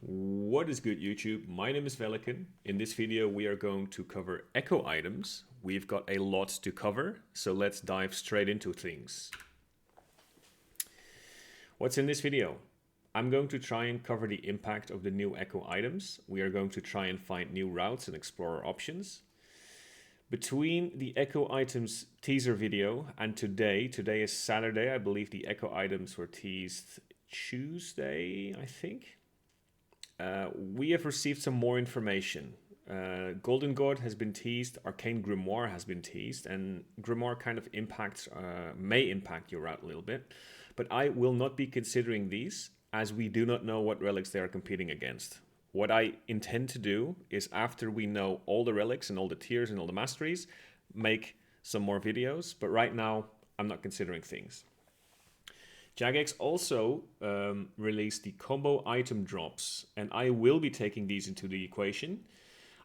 What is good, YouTube? My name is Velikan. In this video we are going to cover echo items. We've got a lot to cover, so let's dive straight into things. What's in this video? I'm going to try and cover the impact of the new echo items. We are going to try and find new routes and explore our options. Between the echo items teaser video and today is Saturday. I believe the echo items were teased Tuesday, I think. We have received some more information. Golden God has been teased, Arcane Grimoire has been teased, and Grimoire kind of may impact your route a little bit. But I will not be considering these, as we do not know what relics they are competing against. What I intend to do is, after we know all the relics and all the tiers and all the masteries, make some more videos. But right now, I'm not considering things. Jagex also released the combo item drops, and I will be taking these into the equation.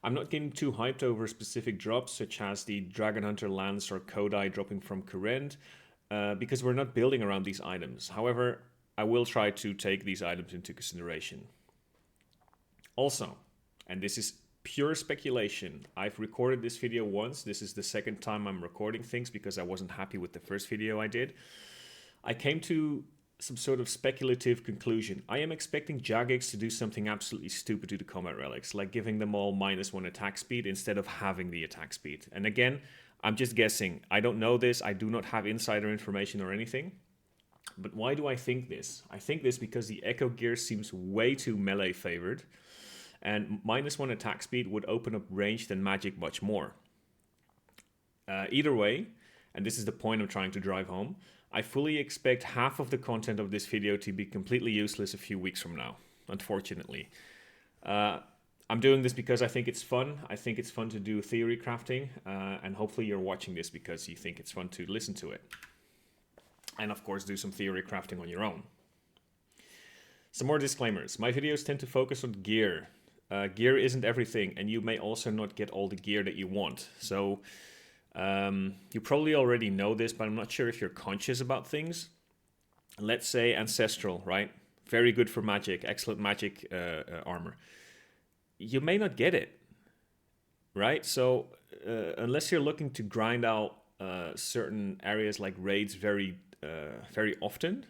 I'm not getting too hyped over specific drops, such as the Dragon Hunter Lance or Kodai dropping from Kurend, because we're not building around these items. However, I will try to take these items into consideration. Also, and this is pure speculation, I've recorded this video once. This is the second time I'm recording things because I wasn't happy with the first video I did. I came to some sort of speculative conclusion. I am expecting Jagex to do something absolutely stupid to the combat relics, like giving them all -1 attack speed instead of having the attack speed. And again, I'm just guessing. I don't know this. I do not have insider information or anything. But why do I think this? I think this because the Echo Gear seems way too melee favored, and -1 attack speed would open up ranged and magic much more. Either way, and this is the point I'm trying to drive home, I fully expect half of the content of this video to be completely useless a few weeks from now, unfortunately. I'm doing this because I think it's fun. I think it's fun to do theory crafting, and hopefully you're watching this because you think it's fun to listen to it. And of course, do some theory crafting on your own. Some more disclaimers. My videos tend to focus on gear. Gear isn't everything, and you may also not get all the gear that you want. So you probably already know this, but I'm not sure if you're conscious about things. Let's say Ancestral, right? Very good for magic, excellent magic armor. You may not get it, right? So unless you're looking to grind out certain areas like raids very often,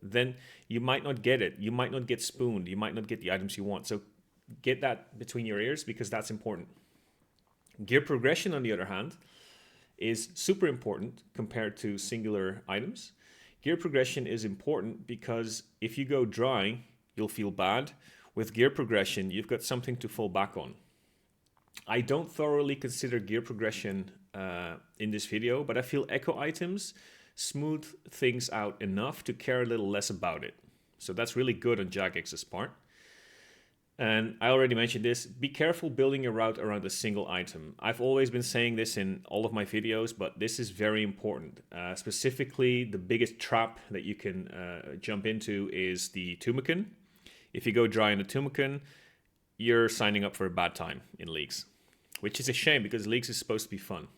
then you might not get it. You might not get spooned. You might not get the items you want. So get that between your ears because that's important. Gear progression, on the other hand, is super important compared to singular items. Gear progression is important because if you go dry, you'll feel bad. With gear progression, you've got something to fall back on. I don't thoroughly consider gear progression in this video, but I feel echo items smooth things out enough to care a little less about it. So that's really good on Jagex's part. And I already mentioned this, be careful building your route around a single item. I've always been saying this in all of my videos, but this is very important. Specifically, the biggest trap that you can jump into is the Tumeken. If you go dry in the Tumeken, you're signing up for a bad time in leagues, which is a shame because leagues is supposed to be fun.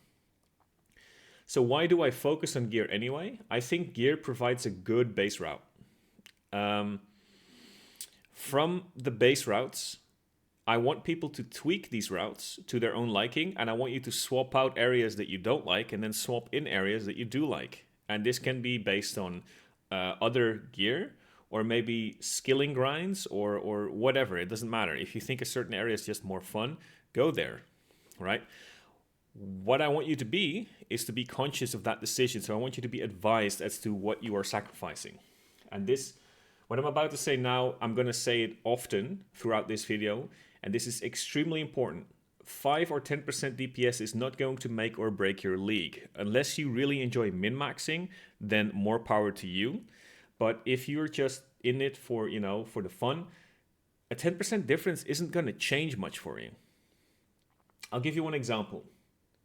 So why do I focus on gear anyway? I think gear provides a good base route. From the base routes, I want people to tweak these routes to their own liking, and I want you to swap out areas that you don't like and then swap in areas that you do like. And this can be based on other gear, or maybe skilling grinds, or whatever. It doesn't matter. If you think a certain area is just more fun, go there, right? What I want you to be is to be conscious of that decision. So I want you to be advised as to what you are sacrificing. And this, what I'm about to say now, I'm going to say it often throughout this video, and this is extremely important. 5 or 10% DPS is not going to make or break your league. Unless you really enjoy min-maxing, then more power to you. But if you're just in it for, for the fun, a 10% difference isn't going to change much for you. I'll give you one example.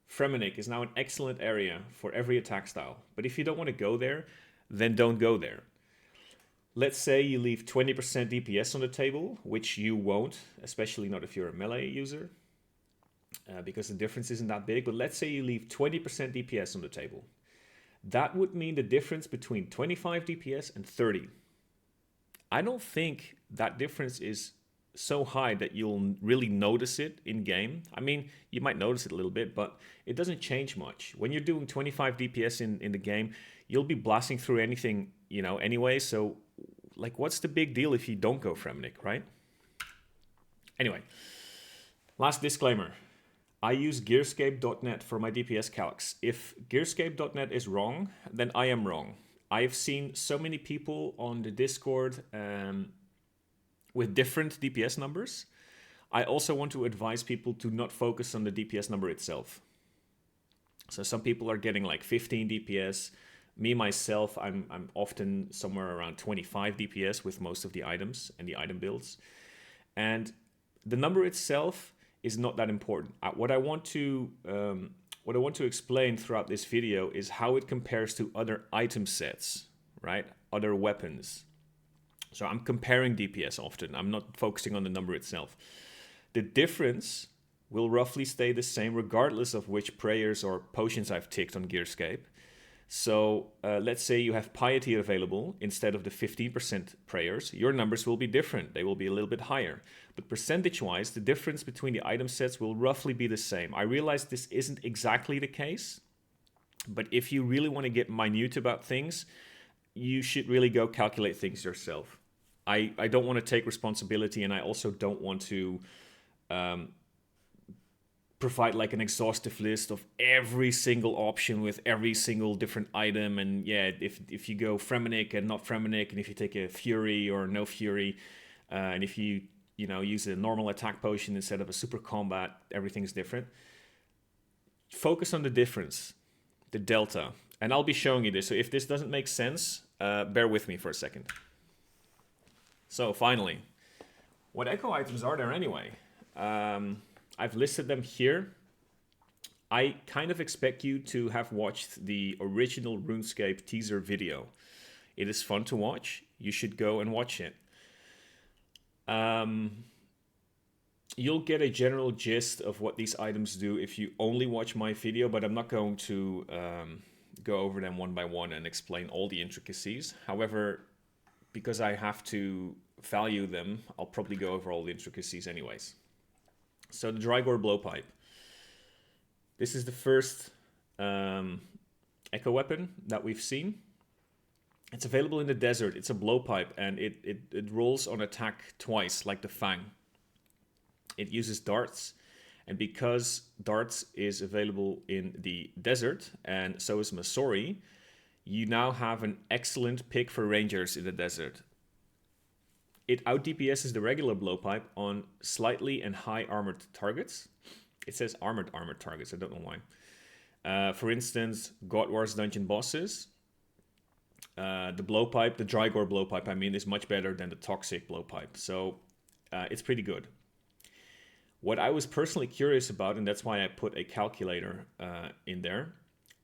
Fremennik is now an excellent area for every attack style. But if you don't want to go there, then don't go there. Let's say you leave 20% DPS on the table, which you won't, especially not if you're a melee user, because the difference isn't that big. But let's say you leave 20% DPS on the table. That would mean the difference between 25 DPS and 30. I don't think that difference is so high that you'll really notice it in game. I mean, you might notice it a little bit, but it doesn't change much. When you're doing 25 DPS in the game, you'll be blasting through anything, you know, anyway. So, like, what's the big deal if you don't go Fremennik, right? Anyway, last disclaimer. I use Gearscape.net for my DPS calcs. If Gearscape.net is wrong, then I am wrong. I've seen so many people on the Discord with different DPS numbers. I also want to advise people to not focus on the DPS number itself. So some people are getting like 15 DPS. Me, myself, I'm often somewhere around 25 DPS with most of the items and the item builds. And the number itself is not that important. What I want to explain throughout this video is how it compares to other item sets, right? Other weapons. So I'm comparing DPS often. I'm not focusing on the number itself. The difference will roughly stay the same regardless of which prayers or potions I've ticked on Gearscape. So let's say you have Piety available instead of the 15% prayers. Your numbers will be different. They will be a little bit higher. But percentage-wise, the difference between the item sets will roughly be the same. I realize this isn't exactly the case, but if you really want to get minute about things, you should really go calculate things yourself. I don't want to take responsibility, and I also don't want to provide like an exhaustive list of every single option with every single different item. And yeah, if you go Fremennik and not Fremennik, and if you take a Fury or no Fury, and if you use a normal attack potion instead of a super combat, everything's different. Focus on the difference, the delta, and I'll be showing you this. So if this doesn't make sense, bear with me for a second. So finally, what echo items are there anyway? I've listed them here. I kind of expect you to have watched the original RuneScape teaser video. It is fun to watch. You should go and watch it. You'll get a general gist of what these items do if you only watch my video, but I'm not going to go over them one by one and explain all the intricacies. However, because I have to value them, I'll probably go over all the intricacies anyways. So the Drygore Blowpipe. This is the first echo weapon that we've seen. It's available in the desert. It's a blowpipe, and it rolls on attack twice, like the Fang. It uses darts, and because darts is available in the desert, and so is Masori, you now have an excellent pick for rangers in the desert. It out DPSs the regular blowpipe on slightly and high armored targets. It says armored targets, I don't know why. For instance, God Wars dungeon bosses. The blowpipe, the Drygore Blowpipe, I mean, is much better than the toxic blowpipe. So it's pretty good. What I was personally curious about, and that's why I put a calculator in there,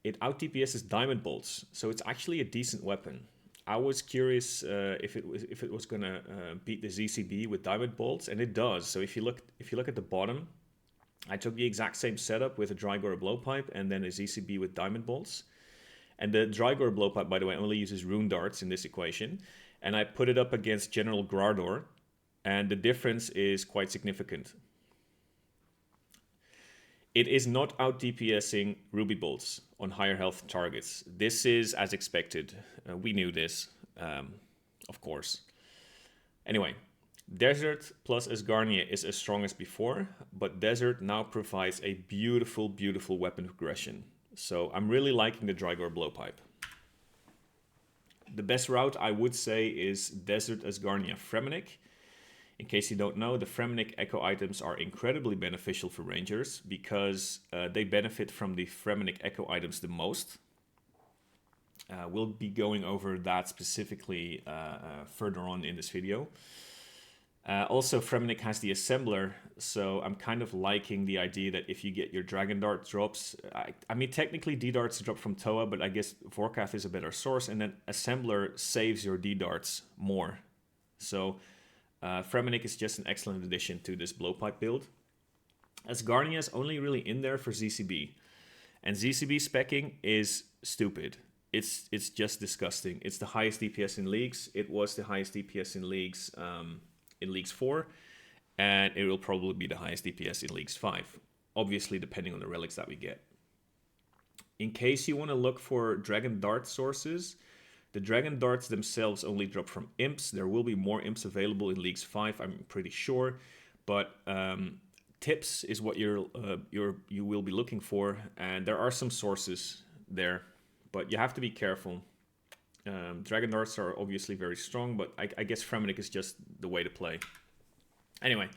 it out DPSs diamond bolts. So it's actually a decent weapon. I was curious if it was gonna beat the ZCB with diamond bolts, and it does. So if you look at the bottom, I took the exact same setup with a Drygore Blowpipe and then a ZCB with diamond bolts. And the Drygore Blowpipe, by the way, only uses rune darts in this equation. And I put it up against General Grardor, and the difference is quite significant. It is not out DPSing Ruby Bolts on higher health targets. This is as expected. We knew this, of course. Anyway, Desert plus Asgarnia is as strong as before, but Desert now provides a beautiful, beautiful weapon progression. So I'm really liking the Drygore Blowpipe. The best route, I would say, is Desert Asgarnia Fremennik. In case you don't know, the Fremennik echo items are incredibly beneficial for rangers because they benefit from the Fremennik echo items the most. We'll be going over that specifically further on in this video. Also, Fremennik has the Assembler, so I'm kind of liking the idea that if you get your Dragon Dart drops, I mean, technically D-Darts drop from Toa, but I guess Vorkath is a better source, and then Assembler saves your D-Darts more. So Fremennik is just an excellent addition to this blowpipe build. Asgarnia is only really in there for ZCB, and ZCB specking is stupid. It's just disgusting. It's the highest DPS in leagues. It was the highest DPS in leagues 4, and it will probably be the highest DPS in Leagues 5, obviously depending on the relics that we get. In case you want to look for Dragon Dart sources, the Dragon Darts themselves only drop from imps. There will be more imps available in Leagues 5, I'm pretty sure, but tips is what you will be looking for, and there are some sources there, but you have to be careful. Dragon Darts are obviously very strong, but I guess Fremennik is just the way to play. Anyway,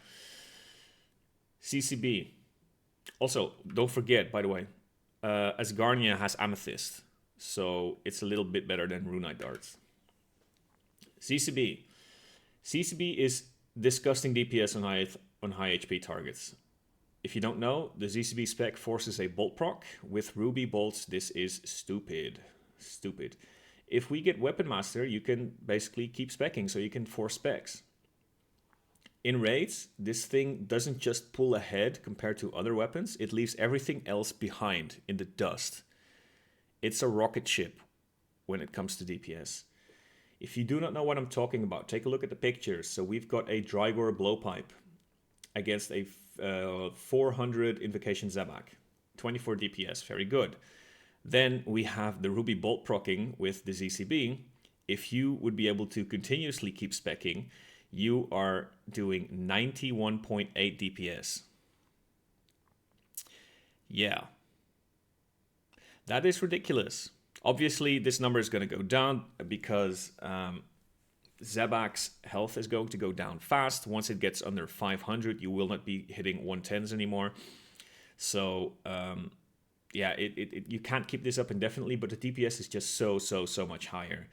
CCB. Also, don't forget, by the way, Asgarnia has Amethyst, so it's a little bit better than Runite Darts. CCB. CCB is disgusting DPS on high HP targets. If you don't know, the ZCB spec forces a bolt proc. With Ruby bolts, this is stupid. Stupid. If we get Weapon Master, you can basically keep specking, so you can force specs. In raids, this thing doesn't just pull ahead compared to other weapons, it leaves everything else behind in the dust. It's a rocket ship when it comes to DPS. If you do not know what I'm talking about, take a look at the pictures. So we've got a Drygore Blowpipe against a 400 Invocation Zabak. 24 DPS, very good. Then we have the Ruby Bolt procking with the ZCB. If you would be able to continuously keep specking, you are doing 91.8 DPS. Yeah. That is ridiculous. Obviously, this number is going to go down because Zabak's health is going to go down fast. Once it gets under 500, you will not be hitting 110s anymore. So, yeah, you can't keep this up indefinitely, but the DPS is just so much higher.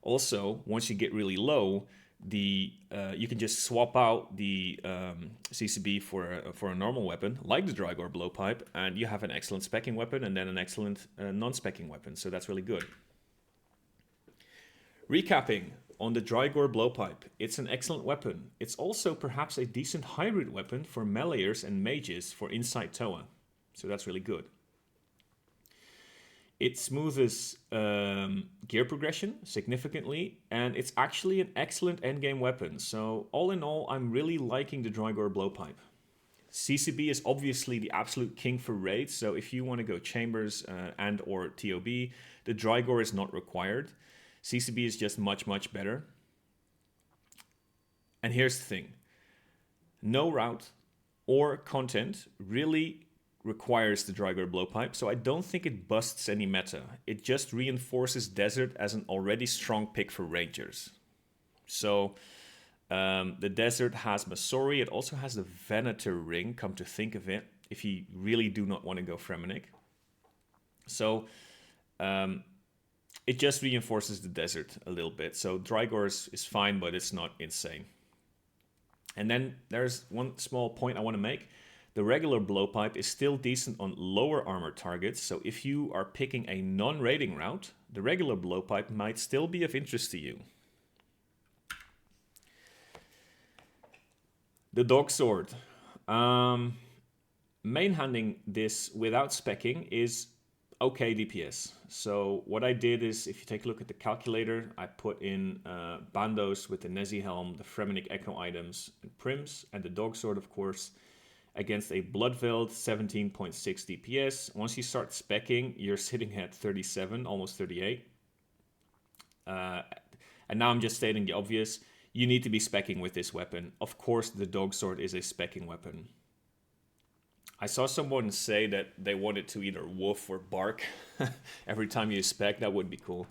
Also, once you get really low, you can just swap out the CCB for a normal weapon, like the Drygore Blowpipe, and you have an excellent specking weapon and then an excellent non-specking weapon, so that's really good. Recapping on the Drygore Blowpipe, it's an excellent weapon. It's also perhaps a decent hybrid weapon for meleeers and mages for Inside Toa, so that's really good. It smoothes gear progression significantly, and it's actually an excellent endgame weapon. So all in all, I'm really liking the Drygore Blowpipe. CCB is obviously the absolute king for raids, so if you want to go chambers and or TOB, the Drygore is not required. CCB is just much better. And here's the thing. No route or content really requires the Drygore Blowpipe, so I don't think it busts any meta. It just reinforces Desert as an already strong pick for Rangers. So the Desert has Masori, it also has the Venator ring, come to think of it, if you really do not want to go Fremennik. So it just reinforces the Desert a little bit. So Drygore is fine, but it's not insane. And then there's one small point I want to make. The regular Blowpipe is still decent on lower armor targets, so if you are picking a non-raiding route, the regular Blowpipe might still be of interest to you. The Dogsword. Main-handing this without specking is okay DPS. So what I did is, if you take a look at the calculator, I put in Bandos with the Nezi Helm, the Fremennik Echo items, and Prims, and the Dogsword, of course, against a Bloodveld 17.6 DPS. Once you start specking, you're sitting at 37, almost 38. And now I'm just stating the obvious. You need to be specking with this weapon. Of course, the Dogsword is a specking weapon. I saw someone say that they wanted to either woof or bark every time you spec. That would be cool.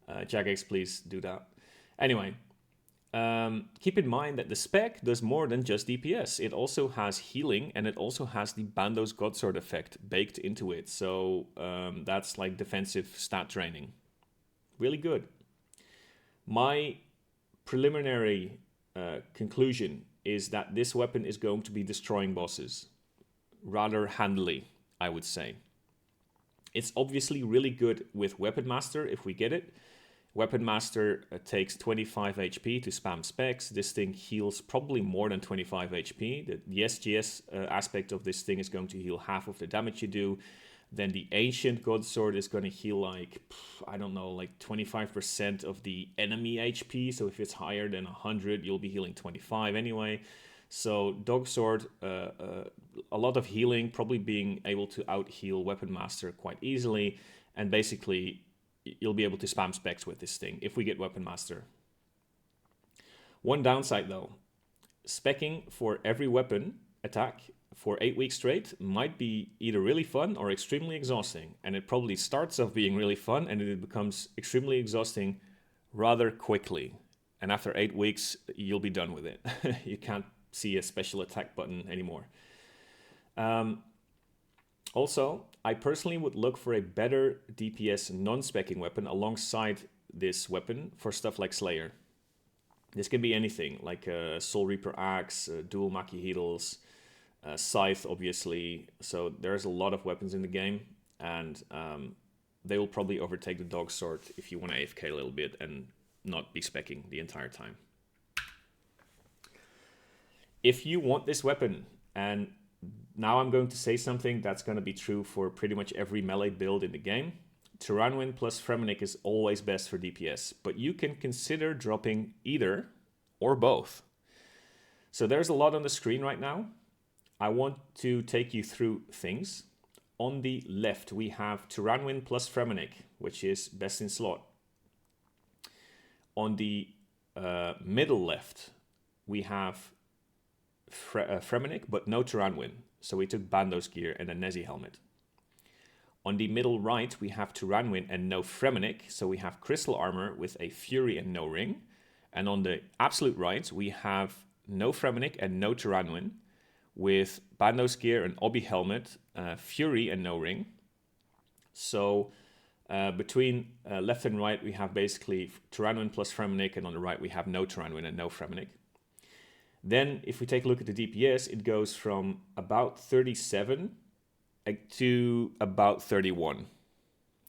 Jagex, please do that. Anyway. Keep in mind that the spec does more than just DPS. It also has healing, and it also has the Bandos Godsword effect baked into it. So that's like defensive stat draining. Really good. My preliminary conclusion is that this weapon is going to be destroying bosses rather handily, I would say. It's obviously really good with Weapon Master if we get it. Weapon Master takes 25 HP to spam specs. This thing heals probably more than 25 HP. The SGS aspect of this thing is going to heal half of the damage you do. Then the Ancient Godsword is going to heal like, I don't know, like 25% of the enemy HP. So if it's higher than 100, you'll be healing 25 anyway. So Dogsword, a lot of healing, probably being able to out-heal Weapon Master quite easily, and basically you'll be able to spam specs with this thing if we get Weapon Master. One downside though, speccing for every weapon attack for 8 weeks straight might be either really fun or extremely exhausting, and it probably starts off being really fun and it becomes extremely exhausting rather quickly, and after 8 weeks you'll be done with it. You can't see a special attack button anymore. Also, I personally would look for a better DPS non-specking weapon alongside this weapon for stuff like Slayer. This can be anything, like a Soul Reaper Axe, dual Makihedals, Scythe, obviously. So there's a lot of weapons in the game, and they will probably overtake the Dogsword if you want to AFK a little bit and not be specking the entire time. If you want this weapon, and now I'm going to say something that's going to be true for pretty much every melee build in the game, Tyranwin plus Fremennik is always best for DPS, but you can consider dropping either or both. So there's a lot on the screen right now. I want to take you through things. On the left, we have Tyranwin plus Fremennik, which is best in slot. On the middle left, we have Fremennik, but no Tyranwin. So we took Bando's gear and a Nezi helmet. On the middle right, we have Tyranwin and no Fremennik. So we have Crystal Armor with a Fury and no Ring. And on the absolute right, we have no Fremennik and no Tyranwin with Bando's gear and Obi helmet, Fury and no Ring. So between left and right, we have basically Tyranwin plus Fremennik, and on the right, we have no Tyranwin and no Fremennik. Then if we take a look at the DPS, it goes from about 37 to about 31,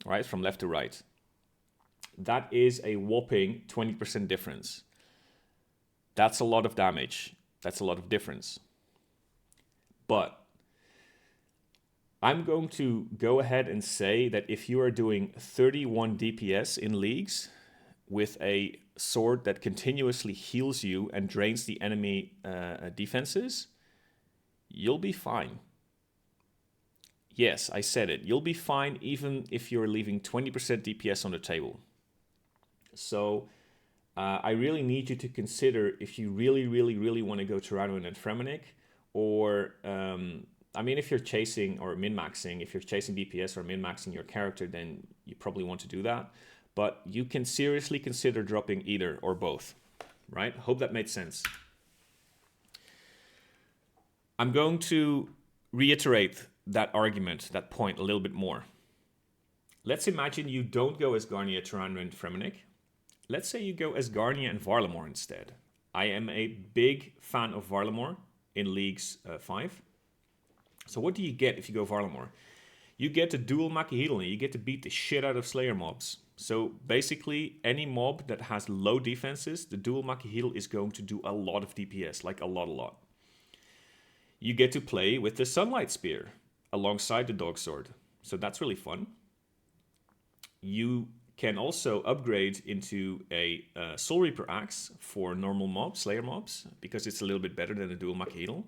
right? From left to right. That is a whopping 20% difference. That's a lot of damage. That's a lot of difference. But I'm going to go ahead and say that if you are doing 31 DPS in leagues with a sword that continuously heals you and drains the enemy defenses, you'll be fine. Yes, I said it. You'll be fine even if you're leaving 20% DPS on the table. So I really need you to consider if you really want to go Tyranwin and Fremennik, or I mean, if you're chasing or min-maxing, if you're chasing DPS or min-maxing your character, then you probably want to do that. But you can seriously consider dropping either or both, right? Hope that made sense. I'm going to reiterate that argument, that point a little bit more. Let's imagine you don't go as Garnia, Tyranwin, and Fremennik. Let's say you go as Garnia and Varlamore instead. I am a big fan of Varlamore in Leagues 5. So what do you get if you go Varlamore? You get a dual Makihedal and you get to beat the shit out of Slayer mobs. So basically, any mob that has low defenses, the dual Makihedal is going to do a lot of DPS, like a lot. You get to play with the Sunlight Spear alongside the Dogsword. So that's really fun. You can also upgrade into a Soul Reaper Axe for normal mobs, Slayer mobs, because it's a little bit better than a dual Makihedal.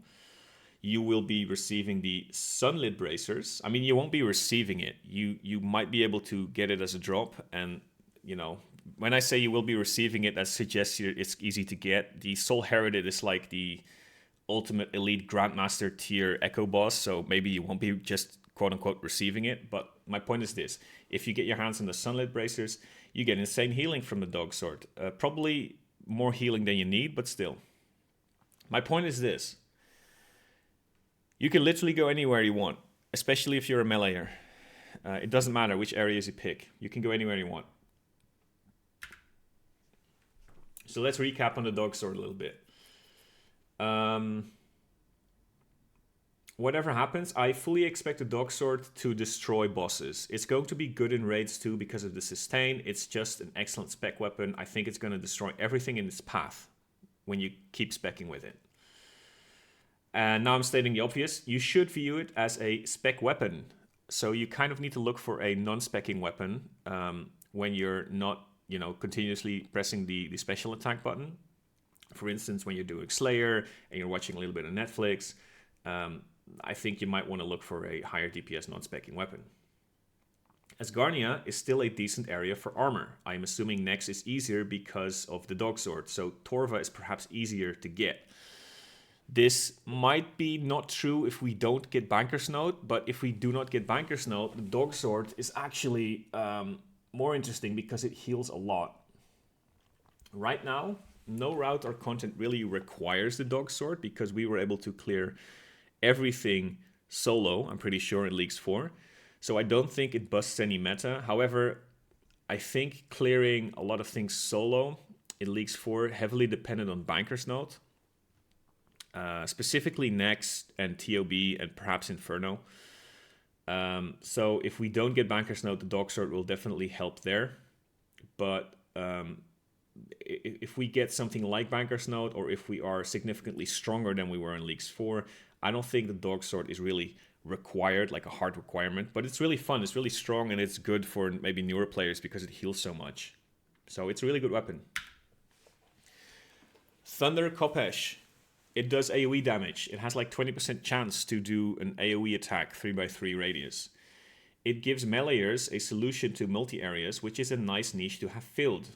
You will be receiving the Sunlit Bracers. I mean, you won't be receiving it. You might be able to get it as a drop. And, you know, when I say you will be receiving it, that suggests it's easy to get. The Soul Herited is like the ultimate elite Grandmaster tier Echo boss. So maybe you won't be just quote-unquote receiving it. But my point is this. If you get your hands on the Sunlit Bracers, you get insane healing from the Dogsword. Probably more healing than you need, but still. My point is this. You can literally go anywhere you want, especially if you're a meleeer. It doesn't matter which areas you pick. You can go anywhere you want. So let's recap on the Dogsword a little bit. Whatever happens, I fully expect the Dogsword to destroy bosses. It's going to be good in raids too because of the sustain. It's just an excellent spec weapon. I think it's going to destroy everything in its path when you keep speccing with it. And now I'm stating the obvious. You should view it as a spec weapon. So you kind of need to look for a non-specking weapon when you're not, continuously pressing the special attack button. For instance, when you're doing Slayer and you're watching a little bit of Netflix, I think you might want to look for a higher DPS non-specking weapon. Asgarnia is still a decent area for armor. I'm assuming Nex is easier because of the Dogsword, so Torva is perhaps easier to get. This might be not true if we don't get Banker's Note, but if we do not get Banker's Note, the Dogsword is actually more interesting because it heals a lot. Right now, no route or content really requires the Dogsword because we were able to clear everything solo, I'm pretty sure, in Leagues 4. So I don't think it busts any meta. However, I think clearing a lot of things solo in Leagues 4 heavily dependent on Banker's Note. Specifically Nex and TOB and perhaps Inferno. So if we don't get Banker's Note, the Dogsword will definitely help there. But if we get something like Banker's Note, or if we are significantly stronger than we were in Leagues 4, I don't think the Dogsword is really required, like a hard requirement, but it's really fun, it's really strong, and it's good for maybe newer players because it heals so much. So it's a really good weapon. Thunder Khopesh. It does AoE damage. It has like 20% chance to do an AoE attack 3x3 radius. It gives meleeers a solution to multi-areas, which is a nice niche to have filled.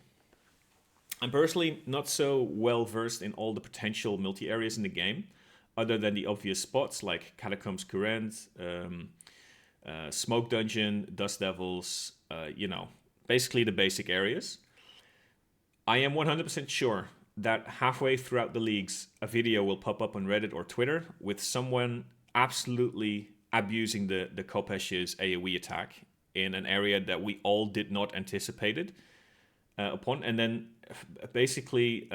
I'm personally not so well versed in all the potential multi-areas in the game, other than the obvious spots like Catacombs Courant, Smoke Dungeon, Dust Devils, basically the basic areas. I am 100% sure that halfway throughout the leagues, a video will pop up on Reddit or Twitter with someone absolutely abusing the Khopesh's AoE attack in an area that we all did not anticipate upon, and then basically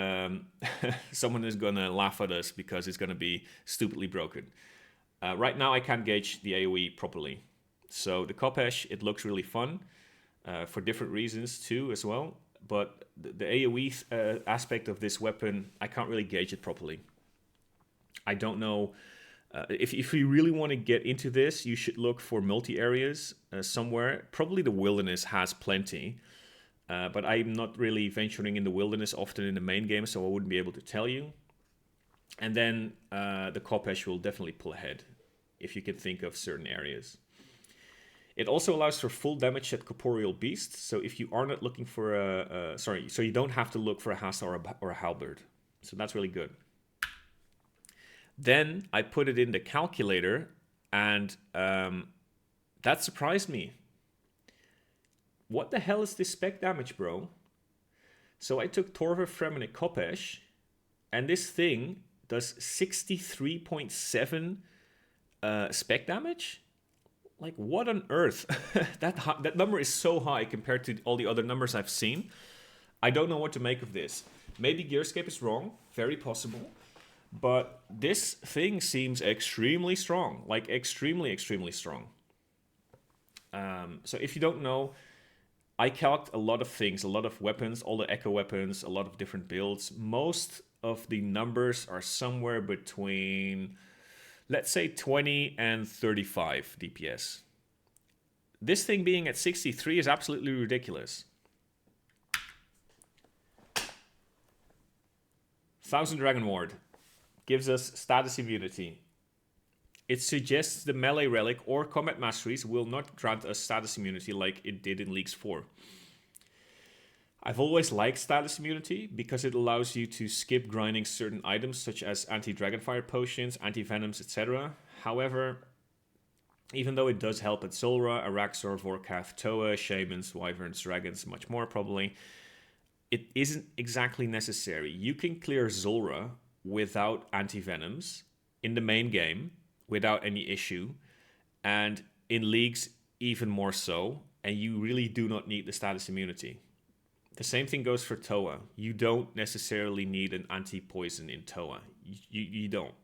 someone is gonna laugh at us because it's gonna be stupidly broken. Right now I can't gauge the AoE properly. So the Khopesh, it looks really fun for different reasons too as well, but the AoE aspect of this weapon, I can't really gauge it properly. I don't know. If you really want to get into this, you should look for multi-areas somewhere. Probably the Wilderness has plenty. But I'm not really venturing in the Wilderness often in the main game, so I wouldn't be able to tell you. And then the Khopesh will definitely pull ahead, if you can think of certain areas. It also allows for full damage at Corporeal Beasts, so if you are not looking for so you don't have to look for a Hasta or a Halberd. So that's really good. Then I put it in the calculator, and that surprised me. What the hell is this spec damage, bro? So I took Torva, Fremennik, Khopesh, and this thing does 63.7 spec damage? Like, what on earth? That number is so high compared to all the other numbers I've seen. I don't know what to make of this. Maybe Gearscape is wrong, very possible. But this thing seems extremely strong, like extremely, extremely strong. So if you don't know, I calced a lot of things, a lot of weapons, all the echo weapons, a lot of different builds. Most of the numbers are somewhere between, let's say, 20 and 35 DPS. This thing being at 63 is absolutely ridiculous. 1000 Dragon Ward gives us status immunity. It suggests the melee relic or combat masteries will not grant us status immunity like it did in Leagues 4. I've always liked status immunity because it allows you to skip grinding certain items such as anti-dragonfire potions, anti-venoms, etc. However, even though it does help at Zulrah, Araxor, Vorkath, Toa, Shamans, Wyverns, Dragons, much more probably, it isn't exactly necessary. You can clear Zulrah without anti-venoms in the main game, without any issue, and in leagues even more so, and you really do not need the status immunity. The same thing goes for Toa. You don't necessarily need an anti-poison in Toa. You don't.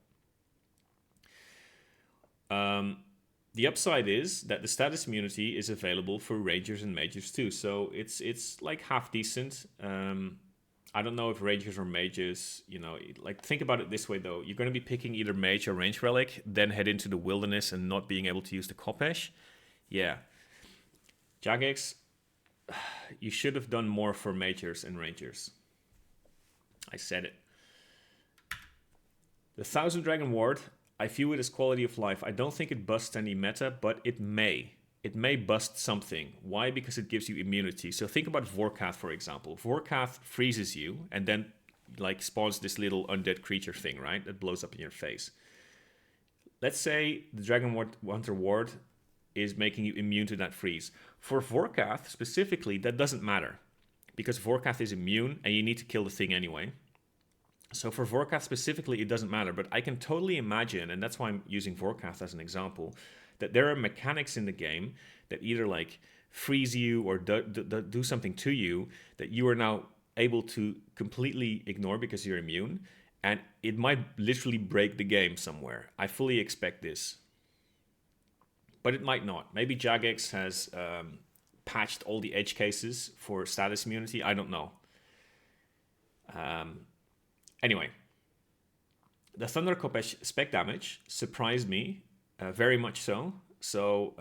The upside is that the status immunity is available for Rangers and Mages too, so it's like half decent. I don't know if Rangers or Mages, like think about it this way though. You're going to be picking either Mage or Range Relic, then head into the Wilderness and not being able to use the Khopesh. Yeah. Jagex, you should have done more for Mages and Rangers. I said it. The Thousand Dragon Ward, I view it as quality of life. I don't think it busts any meta, but it may. It may bust something. Why? Because it gives you immunity. So think about Vorkath, for example. Vorkath freezes you and then like spawns this little undead creature thing, right? That blows up in your face. Let's say the Dragon Hunter Ward is making you immune to that freeze. For Vorkath specifically, that doesn't matter. Because Vorkath is immune and you need to kill the thing anyway. So for Vorkath specifically, it doesn't matter. But I can totally imagine, and that's why I'm using Vorkath as an example, that there are mechanics in the game that either like freeze you or do something to you that you are now able to completely ignore because you're immune. And it might literally break the game somewhere. I fully expect this. But it might not. Maybe Jagex has patched all the edge cases for status immunity. I don't know. Anyway. The Thunder Khopesh spec damage surprised me. Very much so. So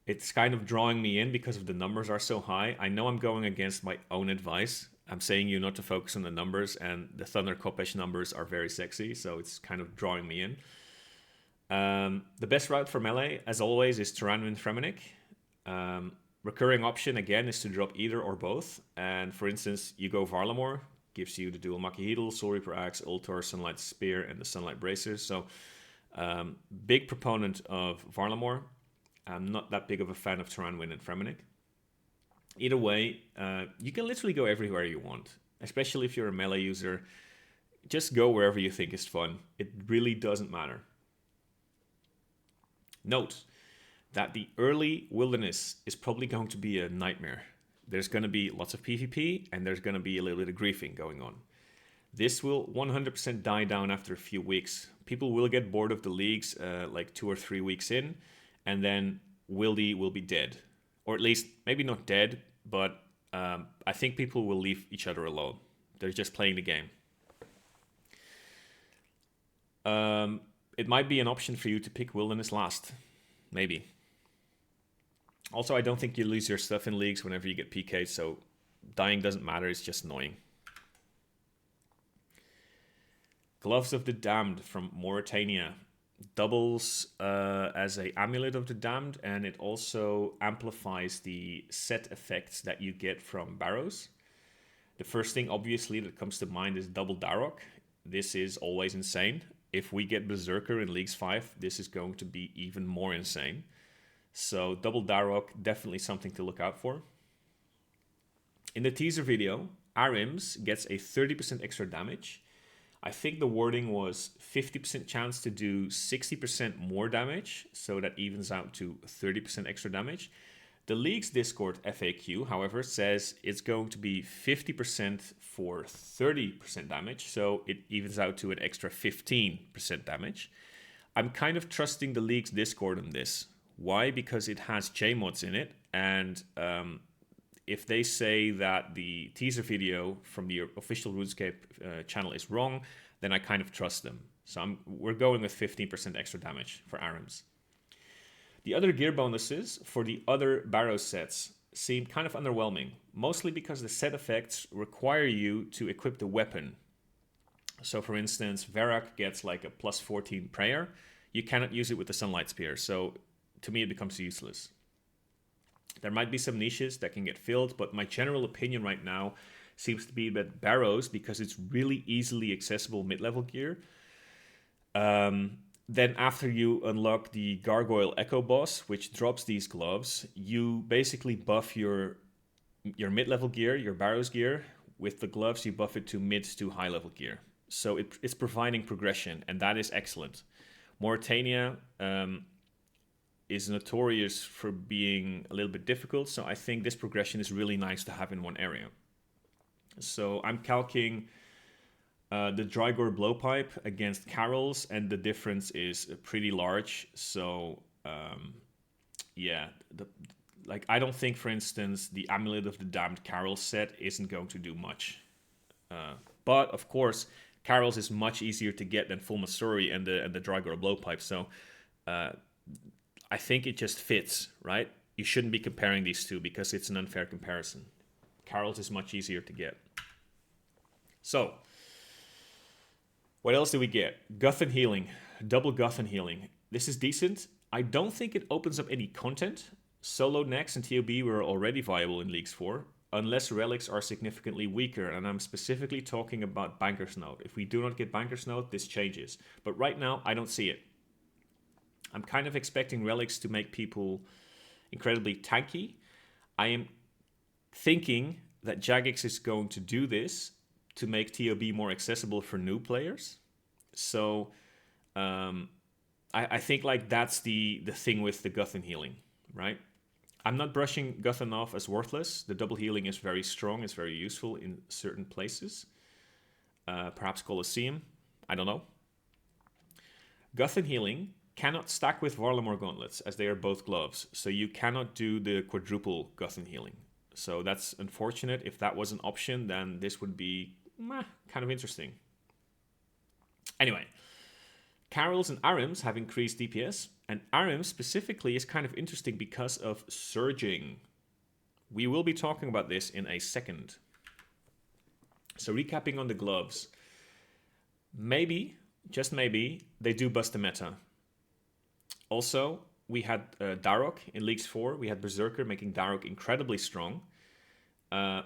it's kind of drawing me in because of the numbers are so high. I know I'm going against my own advice. I'm saying you not to focus on the numbers, and the Thunder Khopesh numbers are very sexy, so it's kind of drawing me in. The best route for melee, as always, is Tyranwin Fremennik. Recurring option, again, is to drop either or both. And for instance, you go Varlamore, gives you the dual Makihedal, Soul Reaper Axe, Ultor, Sunlight Spear, and the Sunlight Bracers. So big proponent of Varlamore. I'm not that big of a fan of Tyranwin and Fremennik. Either way, you can literally go everywhere you want, especially if you're a melee user. Just go wherever you think is fun. It really doesn't matter. Note that the early wilderness is probably going to be a nightmare. There's going to be lots of PvP, and there's going to be a little bit of griefing going on. This will 100% die down after a few weeks. People will get bored of the leagues like 2 or 3 weeks in, and then Wildy will be dead. Or at least, maybe not dead, but I think people will leave each other alone. They're just playing the game. It might be an option for you to pick Wilderness last. Maybe. Also, I don't think you lose your stuff in leagues whenever you get PK'd, so dying doesn't matter, it's just annoying. Gloves of the Damned from Mauritania. Doubles as a Amulet of the Damned, and it also amplifies the set effects that you get from Barrows. The first thing, obviously, that comes to mind is Double Darok. This is always insane. If we get Berserker in Leagues 5, this is going to be even more insane. So Double Darok, definitely something to look out for. In the teaser video, Arims gets a 30% extra damage. I think the wording was 50% chance to do 60% more damage, so that evens out to 30% extra damage. The League's Discord FAQ, however, says it's going to be 50% for 30% damage, so it evens out to an extra 15% damage. I'm kind of trusting the League's Discord on this. Why? Because it has JMods in it, and if they say that the teaser video from the official RuneScape channel is wrong, then I kind of trust them. So we're going with 15% extra damage for Arims. The other gear bonuses for the other Barrow sets seem kind of underwhelming, mostly because the set effects require you to equip the weapon. So for instance, Verak gets like a plus 14 prayer. You cannot use it with the Sunlight Spear, so to me it becomes useless. There might be some niches that can get filled, but my general opinion right now seems to be that Barrows, because it's really easily accessible mid-level gear. Then after you unlock the Gargoyle Echo boss, which drops these gloves, you basically buff your mid-level gear, your Barrows gear. With the gloves, you buff it to mid to high-level gear. So it's providing progression, and that is excellent. Mauritania is notorious for being a little bit difficult, so I think this progression is really nice to have in one area. So I'm calcing the Drygore Blowpipe against Carol's, and the difference is pretty large. So yeah, I don't think, for instance, the Amulet of the Damned Carol set isn't going to do much. But of course, Carol's is much easier to get than Full Masuri and the Drygore Blowpipe. So I think it just fits, right? You shouldn't be comparing these two because it's an unfair comparison. Carol's is much easier to get. So, What else do we get? Guthan Healing. Double Guthan Healing. This is decent. I don't think it opens up any content. Solo necks and TOB were already viable in Leagues 4, unless relics are significantly weaker, and I'm specifically talking about Banker's Note. If we do not get Banker's Note, this changes. But right now, I don't see it. I'm kind of expecting relics to make people incredibly tanky. I am thinking that Jagex is going to do this to make TOB more accessible for new players. So I think like that's the thing with the Guthan Healing, right? I'm not brushing Guthan off as worthless. The double healing is very strong. It's very useful in certain places. Perhaps Colosseum. I don't know. Guthan Healing cannot stack with Varlamore Gauntlets, as they are both gloves. So you cannot do the quadruple Guthan Healing. So that's unfortunate. If that was an option, then this would be kind of interesting. Anyway, Carols and Arims have increased DPS, and Arims specifically is kind of interesting because of surging. We will be talking about this in a second. So recapping on the gloves. Maybe, just maybe, they do bust the meta. Also, we had Darok in Leagues 4. We had Berserker making Darok incredibly strong.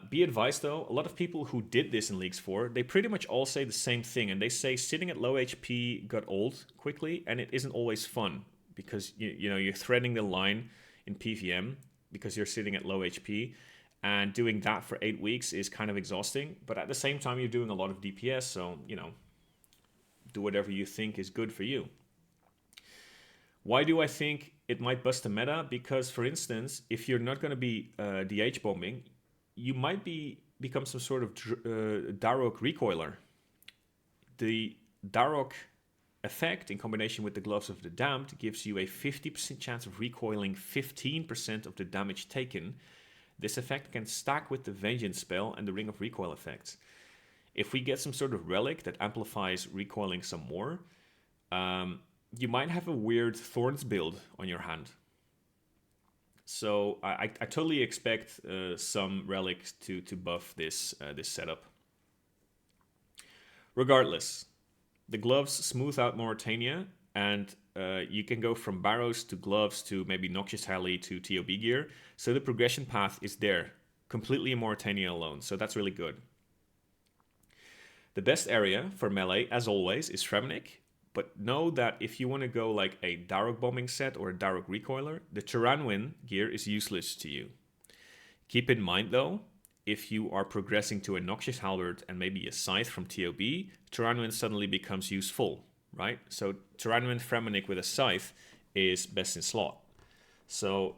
Be advised though, a lot of people who did this in Leagues 4, they pretty much all say the same thing. And they say sitting at low HP got old quickly, and it isn't always fun. Because you know, you're threading the line in PVM because you're sitting at low HP. And doing that for 8 weeks is kind of exhausting. But at the same time, you're doing a lot of DPS. So, you know, do whatever you think is good for you. Why do I think it might bust the meta? Because, for instance, if you're not going to be DH bombing, you might become some sort of Darok recoiler. The Darok effect, in combination with the Gloves of the Damned, gives you a 50% chance of recoiling 15% of the damage taken. This effect can stack with the Vengeance spell and the Ring of Recoil effects. If we get some sort of relic that amplifies recoiling some more, you might have a weird Thorns build on your hand. So I totally expect some relics to buff this setup. Regardless, the gloves smooth out Mauritania, and you can go from Barrows to gloves to maybe Noxious Halley to TOB gear. So the progression path is there, completely in Mauritania alone. So that's really good. The best area for melee, as always, is Fremennik. But know that if you want to go like a Darok bombing set or a Darok recoiler, the Tyranwin gear is useless to you. Keep in mind though, if you are progressing to a Noxious Halberd and maybe a Scythe from TOB, Tyranwin suddenly becomes useful, right? So Tyranwin Fremennik with a Scythe is best in slot. So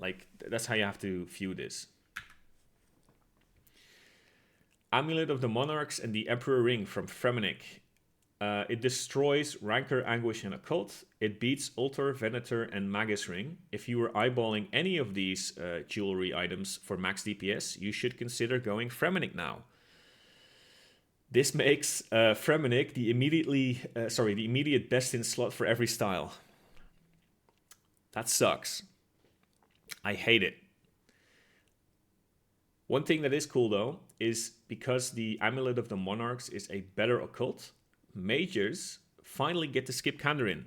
like that's how you have to view this. Amulet of the Monarchs and the Emperor Ring from Fremennik. It destroys Rancor, Anguish, and Occult. It beats Altar, Venator, and Magus Ring. If you were eyeballing any of these jewelry items for max DPS, you should consider going Fremennik now. This makes Fremennik the immediate best in slot for every style. That sucks. I hate it. One thing that is cool though is because the Amulet of the Monarchs is a better Occult, Mages finally get to skip Kandarin.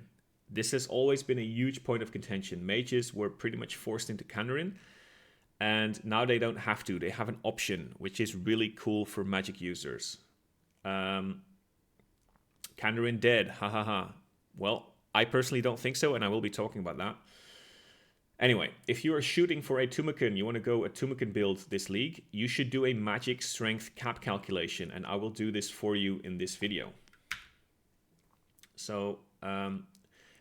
This has always been a huge point of contention. Mages were pretty much forced into Kandarin, and now they don't have to. They have an option, which is really cool for Magic users. Kandarin dead, ha ha ha. Well, I personally don't think so, and I will be talking about that. Anyway, if you are shooting for a Tumeken, you want to go a Tumeken build this league, you should do a Magic Strength cap calculation, and I will do this for you in this video. So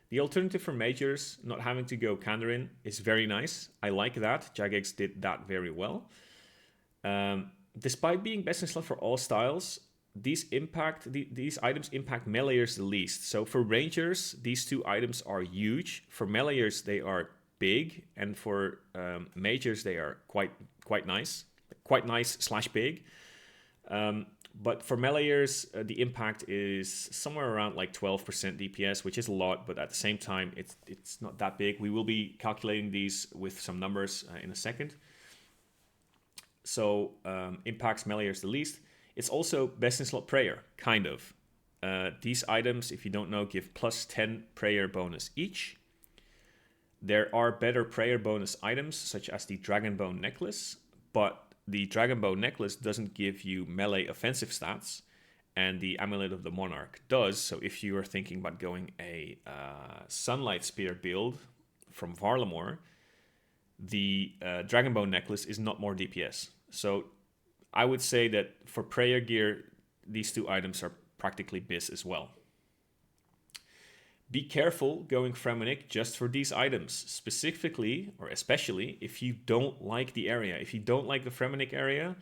the alternative for Majors, not having to go Kandarin, is very nice. I like that. Jagex did that very well. Despite being best in slot for all styles, these items impact meleeers the least. So for Rangers, these two items are huge. For meleeers, they are big, and for Majors, they are quite nice. Quite nice / big. But for meleeers, the impact is somewhere around like 12% DPS, which is a lot, but at the same time, it's not that big. We will be calculating these with some numbers in a second. So impacts meleeers the least. It's also best in slot prayer, kind of. These items, if you don't know, give plus 10 prayer bonus each. There are better prayer bonus items, such as the Dragon Bone Necklace, but the Dragon Bone Necklace doesn't give you melee offensive stats, and the Amulet of the Monarch does. So if you are thinking about going a Sunlight Spear build from Varlamore, the Dragon Bone Necklace is not more DPS. So I would say that for prayer gear, these two items are practically BIS as well. Be careful going Fremennik just for these items, specifically or especially if you don't like the area. If you don't like the Fremennik area,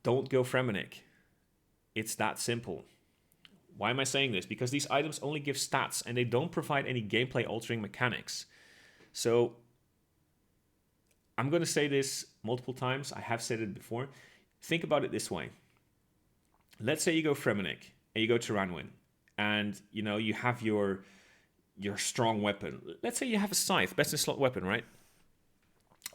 don't go Fremennik. It's that simple. Why am I saying this? Because these items only give stats and they don't provide any gameplay altering mechanics. So I'm going to say this multiple times. I have said it before. Think about it this way. Let's say you go Fremennik and you go to Ranwin, and you know you have your strong weapon. Let's say you have a scythe, best in slot weapon, right?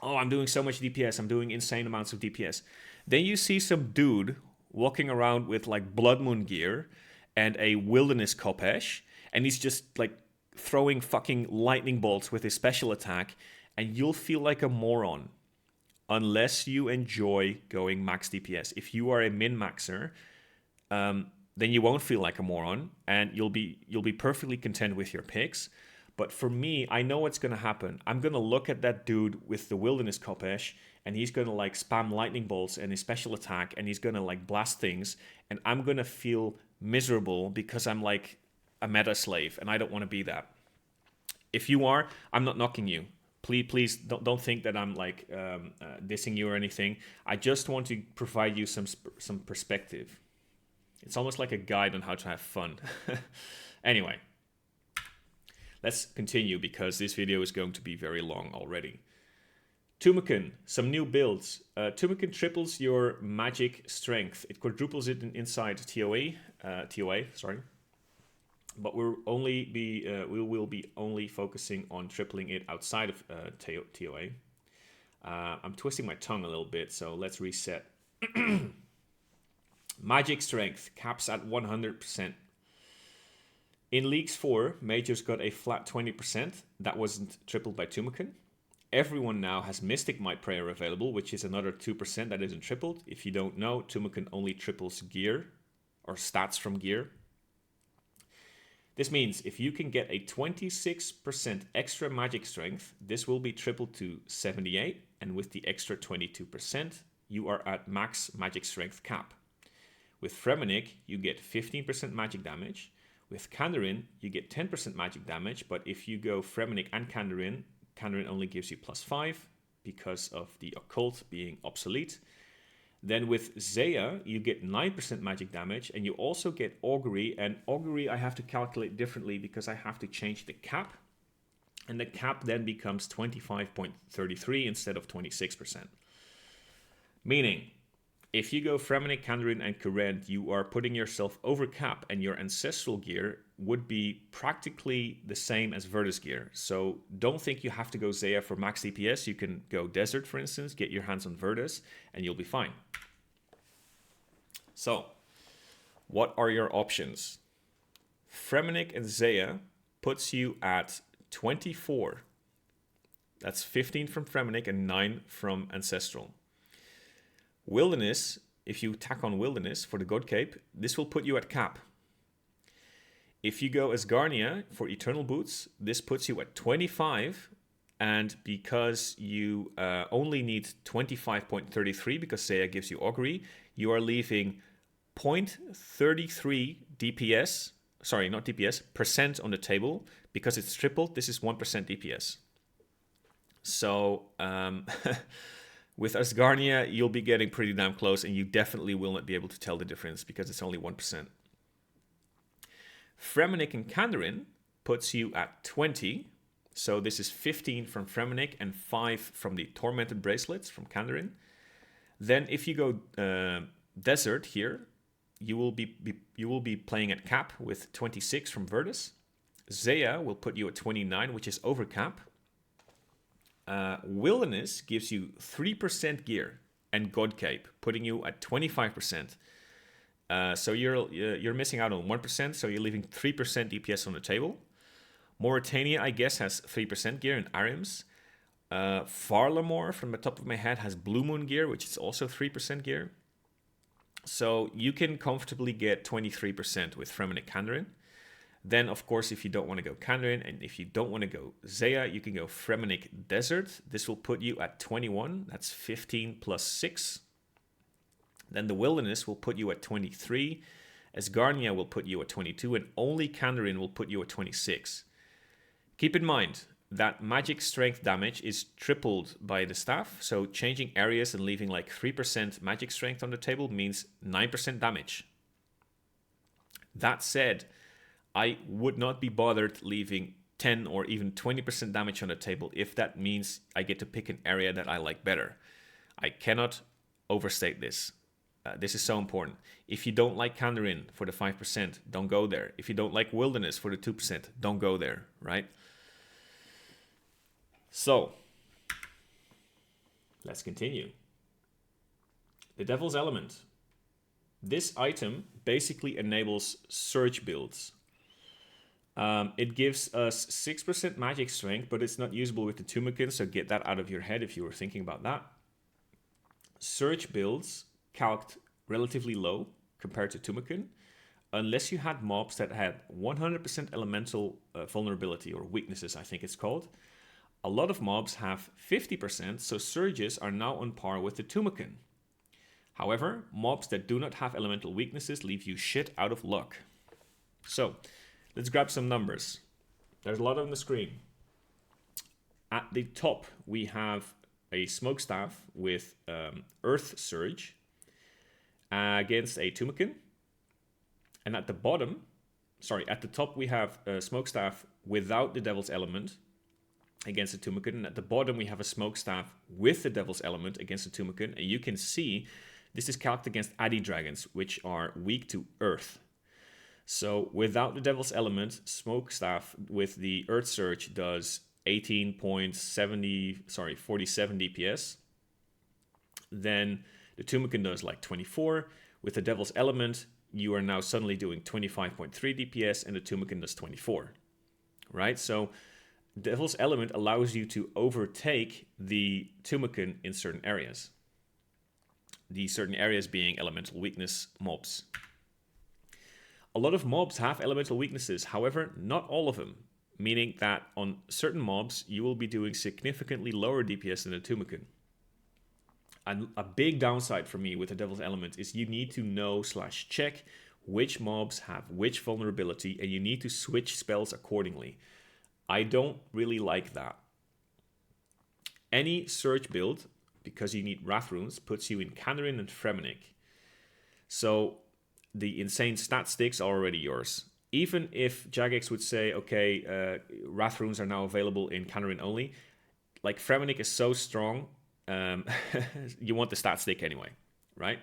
Oh, I'm doing so much DPS. I'm doing insane amounts of DPS. Then you see some dude walking around with like Blood Moon gear and a Wilderness Khopesh, and he's just like throwing fucking lightning bolts with his special attack, and you'll feel like a moron unless you enjoy going max DPS. If you are a min-maxer, then you won't feel like a moron, and you'll be perfectly content with your picks. But for me, I know what's going to happen. I'm going to look at that dude with the Wilderness Khopesh, and he's going to like spam lightning bolts and his special attack, and he's going to like blast things, and I'm going to feel miserable because I'm like a meta slave, and I don't want to be that. If you are, I'm not knocking you. Please don't think that I'm like dissing you or anything. I just want to provide you some perspective. It's almost like a guide on how to have fun. Anyway, let's continue because this video is going to be very long already. Tumeken, some new builds. Tumeken triples your magic strength. It quadruples it inside TOA, sorry. But we will be only focusing on tripling it outside of TOA. I'm twisting my tongue a little bit, so let's reset. Magic strength caps at 100%. In Leagues 4, Majors got a flat 20%. That wasn't tripled by Tumeken. Everyone now has Mystic Might Prayer available, which is another 2% that isn't tripled. If you don't know, Tumeken only triples gear or stats from gear. This means if you can get a 26% extra magic strength, this will be tripled to 78, and with the extra 22%, you are at max magic strength cap. With Fremennik, you get 15% magic damage. With Kandarin, you get 10% magic damage, but if you go Fremennik and Kandarin, Kandarin only gives you +5 because of the occult being obsolete. Then with Zeya, you get 9% magic damage, and you also get Augury, and Augury I have to calculate differently because I have to change the cap, and the cap then becomes 25.33 instead of 26%. Meaning, if you go Fremennik, Kandarin, and Kurend, you are putting yourself over cap, and your ancestral gear would be practically the same as Virtus gear. So don't think you have to go Zeya for max DPS. You can go Desert, for instance, get your hands on Virtus, and you'll be fine. So, what are your options? Fremennik and Zeya puts you at 24. That's 15 from Fremennik and 9 from Ancestral. Wilderness, if you tack on Wilderness for the God Cape, this will put you at cap. If you go as Garnia for Eternal Boots, this puts you at 25. And because you only need 25.33 because Zeya gives you Augury, you are leaving 0.33 DPS, sorry, not DPS, percent on the table. Because it's tripled, this is 1% DPS. So, with Asgarnia, you'll be getting pretty damn close, and you definitely will not be able to tell the difference because it's only 1%. Fremennik and Kandarin puts you at 20. So this is 15 from Fremennik and 5 from the Tormented Bracelets from Kandarin. Then if you go Desert here, you will be playing at cap with 26 from Virtus. Zeya will put you at 29, which is over cap. Wilderness gives you 3% gear and God Cape, putting you at 25%. So you're missing out on 1%, so you're leaving 3% DPS on the table. Mauritania, I guess, has 3% gear in Arims. Farlamore, from the top of my head, has Blue Moon gear, which is also 3% gear. So you can comfortably get 23% with Fremennik Kandarin. Then, of course, if you don't want to go Kandarin and if you don't want to go Zeya, you can go Fremennik Desert. This will put you at 21. That's 15 plus 6. Then the Wilderness will put you at 23. Esgarnia will put you at 22. And only Kandarin will put you at 26. Keep in mind that magic strength damage is tripled by the staff. So changing areas and leaving like 3% magic strength on the table means 9% damage. That said, I would not be bothered leaving 10 or even 20% damage on the table if that means I get to pick an area that I like better. I cannot overstate this. This is so important. If you don't like Kandarin for the 5%, don't go there. If you don't like Wilderness for the 2%, don't go there, right? So, let's continue. The Devil's Element. This item basically enables surge builds. It gives us 6% magic strength, but it's not usable with the Tumeken, so get that out of your head if you were thinking about that. Surge builds calced relatively low compared to Tumeken, unless you had mobs that had 100% elemental vulnerability, or weaknesses I think it's called. A lot of mobs have 50%, so surges are now on par with the Tumeken. However, mobs that do not have elemental weaknesses leave you shit out of luck. So, let's grab some numbers. There's a lot on the screen. At the top, we have a Smokestaff with Earth Surge against a Tumeken. And at the bottom, at the top we have a Smokestaff without the Devil's Element against the Tumeken. And at the bottom we have a Smokestaff with the Devil's Element against the Tumeken. And you can see this is calced against Addy Dragons, which are weak to Earth. So without the Devil's Element, Smokestaff with the Earth Surge does 47 DPS. Then the Tumeken does like 24. With the Devil's Element, you are now suddenly doing 25.3 DPS and the Tumeken does 24. Right? So Devil's Element allows you to overtake the Tumeken in certain areas. The certain areas being elemental weakness mobs. A lot of mobs have elemental weaknesses, however, not all of them. Meaning that on certain mobs, you will be doing significantly lower DPS than the Tumeken. And a big downside for me with the Devil's Element is you need to know/check which mobs have which vulnerability, and you need to switch spells accordingly. I don't really like that. Any Surge build, because you need Wrath Runes, puts you in Kandarin and Fremennik. So the insane stat sticks are already yours. Even if Jagex would say, okay, Wrath Runes are now available in Kandarin only, like Fremennik is so strong, you want the stat stick anyway, right?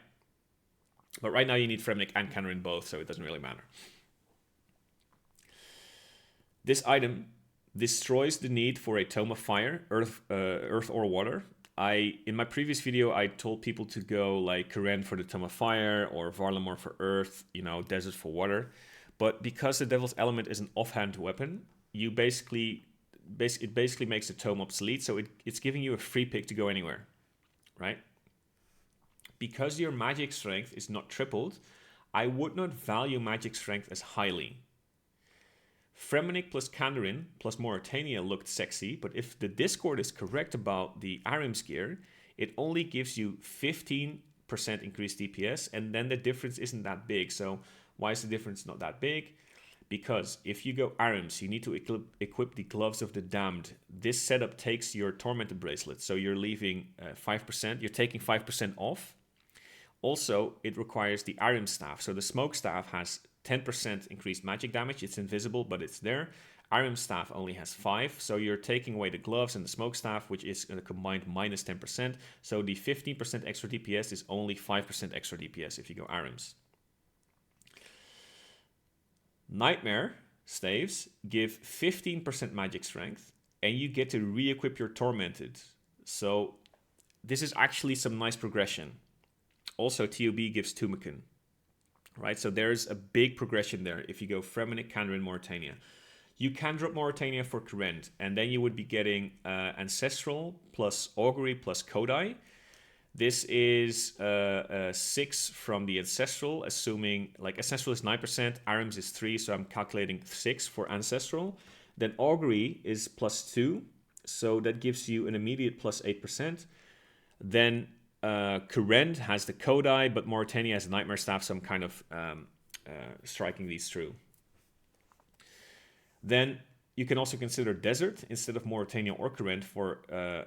But right now you need Fremennik and Kandarin both, so it doesn't really matter. This item destroys the need for a Tome of Fire, Earth or Water. In my previous video, I told people to go like Karen for the Tome of Fire or Varlamore for Earth, Desert for Water. But because the Devil's Element is an offhand weapon, it basically makes the Tome obsolete, so it's giving you a free pick to go anywhere, right? Because your magic strength is not tripled, I would not value magic strength as highly. Fremennik plus Kandarin plus Mauritania looked sexy, but if the Discord is correct about the Arims gear, it only gives you 15% increased DPS, and then the difference isn't that big. So why is the difference not that big? Because if you go Arims, you need to equip the Gloves of the Damned. This setup takes your Tormented Bracelet, so you're leaving 5%. You're taking 5% off. Also, it requires the Iron Staff. So the Smoke Staff has 10% increased magic damage. It's invisible, but it's there. Iron Staff only has 5, so you're taking away the gloves and the Smoke Staff, which is a combined minus 10%. So the 15% extra DPS is only 5% extra DPS if you go Arims. Nightmare staves give 15% magic strength, and you get to re-equip your Tormented. So this is actually some nice progression. Also, TOB gives Tumeken. right? So there's a big progression there if you go Fremennik, Kandarin, Mauritania. You can drop Mauritania for Current, and then you would be getting Ancestral plus Augury plus Kodai. This is 6 from the Ancestral, assuming, like, Ancestral is 9%, Arams is 3, so I'm calculating 6 for Ancestral. Then Augury is plus 2, so that gives you an immediate plus 8%. Then Current has the Kodai, but Mauritania has a Nightmare Staff, so I'm kind of striking these through. Then you can also consider Desert instead of Mauritania or Current for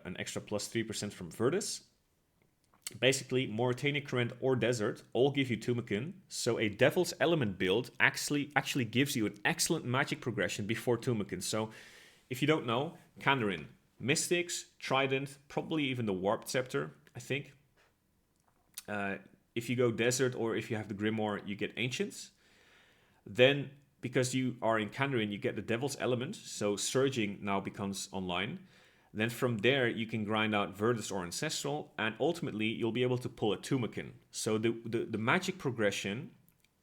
an extra plus 3% from Verdus. Basically, Mauritania, Current, or Desert all give you Tumeken, so a Devil's Element build actually gives you an excellent magic progression before Tumeken. So, if you don't know, Kandarin, Mystics, Trident, probably even the Warped Scepter, I think. If you go Desert or if you have the Grimoire, you get Ancients. Then, because you are in Kandarin, you get the Devil's Element, so Surging now becomes online. Then from there, you can grind out Verdus or Ancestral, and ultimately, you'll be able to pull a Tumeken. So the magic progression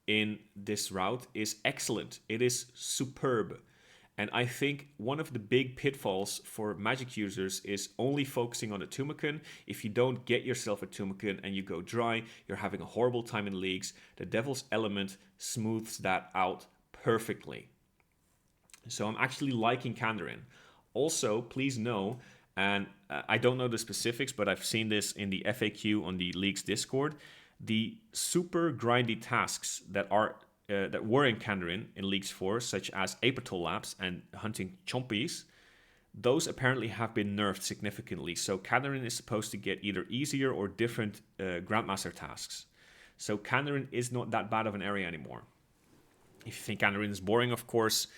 in this route is excellent. It is superb. And I think one of the big pitfalls for magic users is only focusing on a Tumeken. If you don't get yourself a Tumeken and you go dry, you're having a horrible time in leagues. The Devil's Element smooths that out perfectly. So I'm actually liking Kandarin. Also, please know, and I don't know the specifics, but I've seen this in the FAQ on the League's Discord, the super grindy tasks that were in Kandarin in Leagues 4, such as Apertol Labs and hunting chompies, those apparently have been nerfed significantly. So Kandarin is supposed to get either easier or different Grandmaster tasks. So Kandarin is not that bad of an area anymore. If you think Kandarin is boring, of course,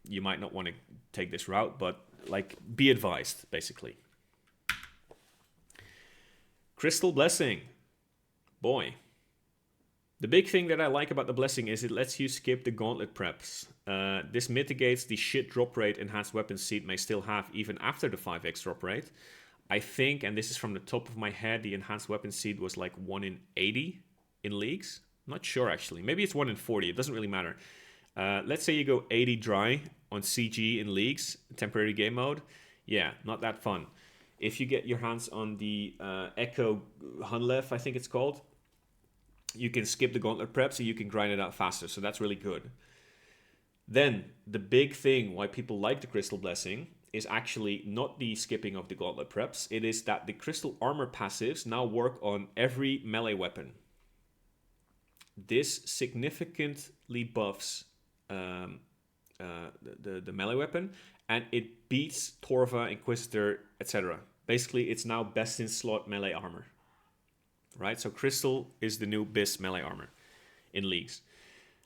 you might not want to take this route, but like, be advised, basically. Crystal Blessing. Boy. The big thing that I like about the Blessing is it lets you skip the gauntlet preps. This mitigates the shit drop rate enhanced weapon seed may still have even after the 5x drop rate. I think, and this is from the top of my head, the enhanced weapon seed was like 1 in 80 in leagues. I'm not sure, actually. Maybe it's 1 in 40. It doesn't really matter. Let's say you go 80 dry on CG in leagues, temporary game mode. Yeah, not that fun. If you get your hands on the Echo Hunlev, I think it's called, you can skip the gauntlet prep so you can grind it out faster. So that's really good. Then the big thing why people like the Crystal Blessing is actually not the skipping of the gauntlet preps. It is that the Crystal Armor passives now work on every melee weapon. This significantly buffs the melee weapon, and it beats Torva, Inquisitor, etc. Basically, it's now best in slot melee armor. Right? So Crystal is the new BIS melee armor in leagues.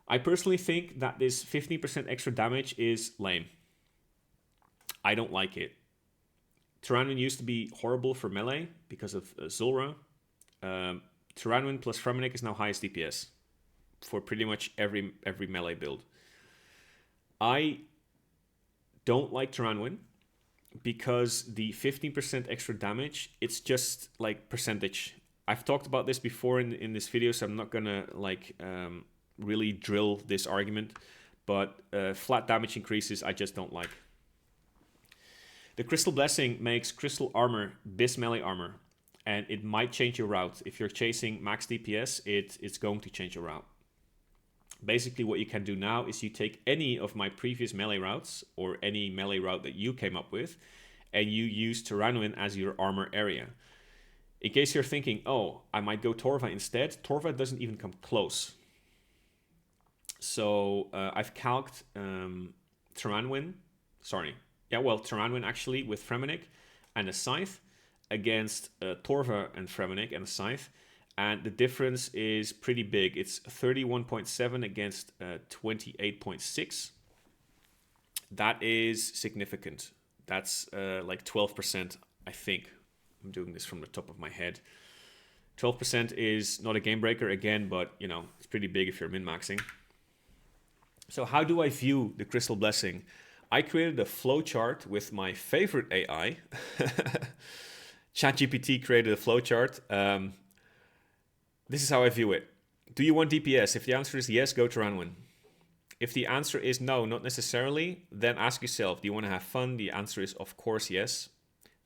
I personally think that this 15% extra damage is lame. I don't like it. Tyrannuin used to be horrible for melee because of Zulrah. Tyrannuin plus Fremennik is now highest DPS for pretty much every melee build. I don't like Tyrannuin because the 15% extra damage, it's just like percentage. I've talked about this before in this video, so I'm not gonna really drill this argument, but flat damage increases I just don't like. The Crystal Blessing makes Crystal Armor BIS melee armor, and it might change your route. If you're chasing max DPS, it's going to change your route. Basically, what you can do now is you take any of my previous melee routes, or any melee route that you came up with, and you use Tyrannuin as your armor area. In case you're thinking, oh, I might go Torva instead, Torva doesn't even come close. So I've calced Tyrannuin actually with Fremennik and a Scythe against Torva and Fremennik and a Scythe. And the difference is pretty big. It's 31.7 against 28.6. That is significant. That's like 12%, I think. I'm doing this from the top of my head. 12% is not a game breaker again, but you know, it's pretty big if you're min-maxing. So how do I view the Crystal Blessing? I created a flowchart with my favorite AI. ChatGPT created a flowchart. This is how I view it. Do you want DPS? If the answer is yes, go Taranwin. If the answer is no, not necessarily, then ask yourself, do you want to have fun? The answer is of course yes.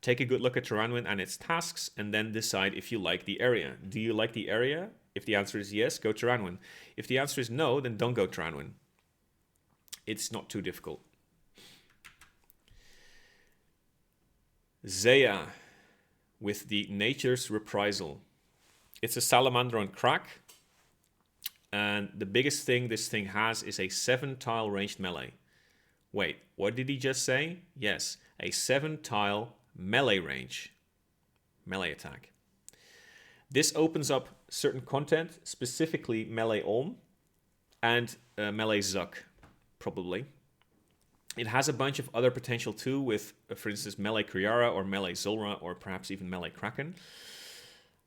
Take a good look at Taranwin and its tasks, and then decide if you like the area. Do you like the area? If the answer is yes, go Taranwin. If the answer is no, then don't go Taranwin. It's not too difficult. Zeya with the Nature's Reprisal. It's a salamander on crack. And the biggest thing this thing has is a 7-tile ranged melee. Wait, what did he just say? Yes, a 7-tile melee range. Melee attack. This opens up certain content, specifically melee Olm and melee Zuck, probably. It has a bunch of other potential too with, for instance, melee Kriara or melee Zulrah or perhaps even melee Kraken.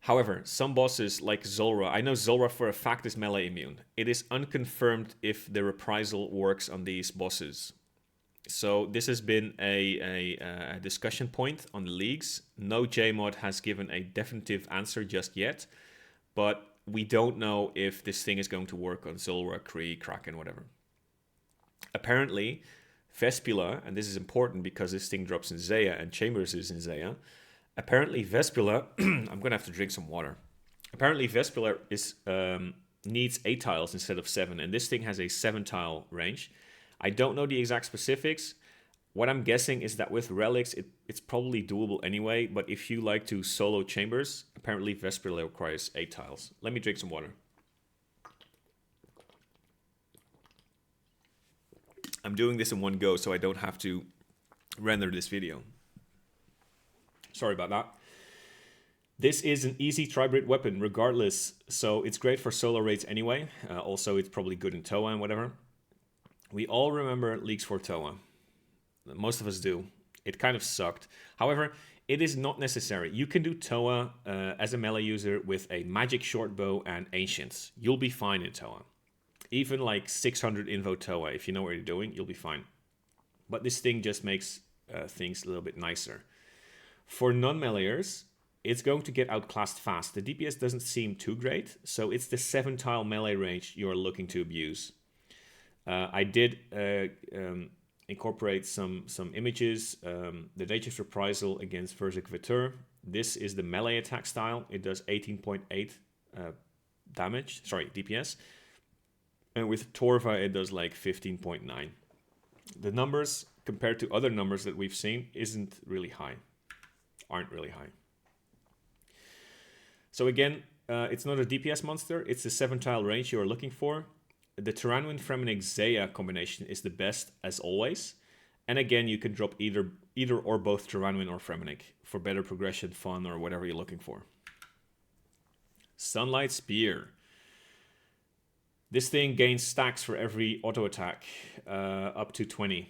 However, some bosses like Zulrah, I know Zulrah for a fact is melee immune. It is unconfirmed if the reprisal works on these bosses. So this has been a discussion point on the leagues. No JMod has given a definitive answer just yet, but we don't know if this thing is going to work on Zulrah, Kree, Kraken, whatever. Apparently, Vespula, and this is important because this thing drops in Zeya and Chambers is in Zeya. Apparently Vespula, I'm going to have to drink some water. Apparently Vespula needs 8 tiles instead of 7, and this thing has a 7-tile range. I don't know the exact specifics. What I'm guessing is that with relics, it's probably doable anyway, but if you like to solo Chambers, apparently Vespula requires 8 tiles. Let me drink some water. I'm doing this in one go so I don't have to render this video. Sorry about that. This is an easy tribrid weapon regardless, so it's great for solo raids anyway. Also, it's probably good in Toa and whatever. We all remember Leagues for Toa. Most of us do. It kind of sucked. However, it is not necessary. You can do Toa as a melee user with a magic shortbow and ancients. You'll be fine in Toa. Even like 600 invo Toa, if you know what you're doing, you'll be fine. But this thing just makes things a little bit nicer. For non-melayers, it's going to get outclassed fast. The DPS doesn't seem too great, so it's the 7-tile melee range you're looking to abuse. I did incorporate some images. The Nature's Reprisal against Verzik Vitur. This is the melee attack style. It does 18.8 damage, sorry, DPS. And with Torva, it does like 15.9. The numbers, compared to other numbers that we've seen, aren't really high. So again, it's not a DPS monster. It's the 7-tile range you're looking for. The Taranwin Fremennik Zeya combination is the best as always. And again, you can drop either or both Taranwin or Fremennik for better progression, fun, or whatever you're looking for. Sunlight Spear. This thing gains stacks for every auto attack, up to 20.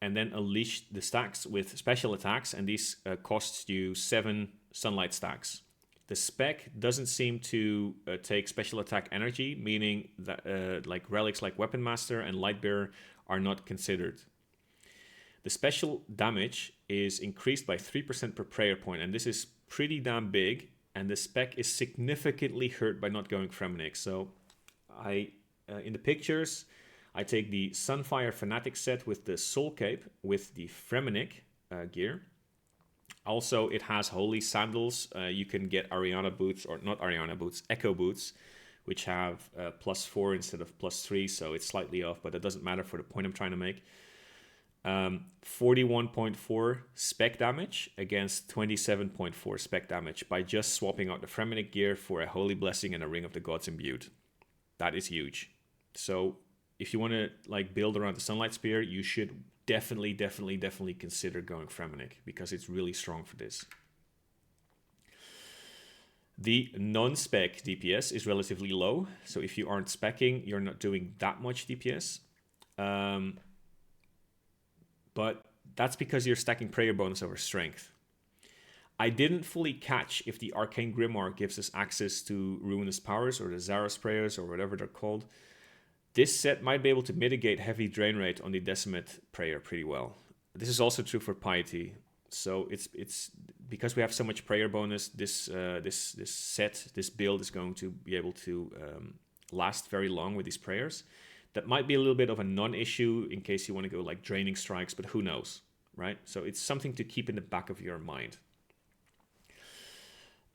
And then unleash the stacks with special attacks, and these cost you 7 sunlight stacks. The spec doesn't seem to take special attack energy, meaning that like relics like Weapon Master and Lightbearer are not considered. The special damage is increased by 3% per prayer point, and this is pretty damn big, and the spec is significantly hurt by not going Fremennik. So in the pictures, I take the Sunfire Fanatic set with the Soul Cape with the Fremennik gear. Also, it has Holy Sandals. You can get Ariana boots, or not Ariana boots, Echo boots, which have +4 instead of +3, so it's slightly off, but it doesn't matter for the point I'm trying to make. 41.4 spec damage against 27.4 spec damage by just swapping out the Fremennik gear for a Holy Blessing and a Ring of the Gods imbued. That is huge. So if you want to like build around the Sunlight Spear, you should definitely consider going Fremennik because it's really strong for this. The non-spec DPS is relatively low, so if you aren't speccing, you're not doing that much DPS. But that's because you're stacking prayer bonus over strength. I didn't fully catch if the Arcane Grimoire gives us access to Ruinous Powers or the Zaros prayers or whatever they're called. This set might be able to mitigate heavy drain rate on the Decimate prayer pretty well. This is also true for Piety. So it's because we have so much prayer bonus, this set, this build is going to be able to last very long with these prayers. That might be a little bit of a non-issue in case you want to go like draining strikes, but who knows, right? So it's something to keep in the back of your mind.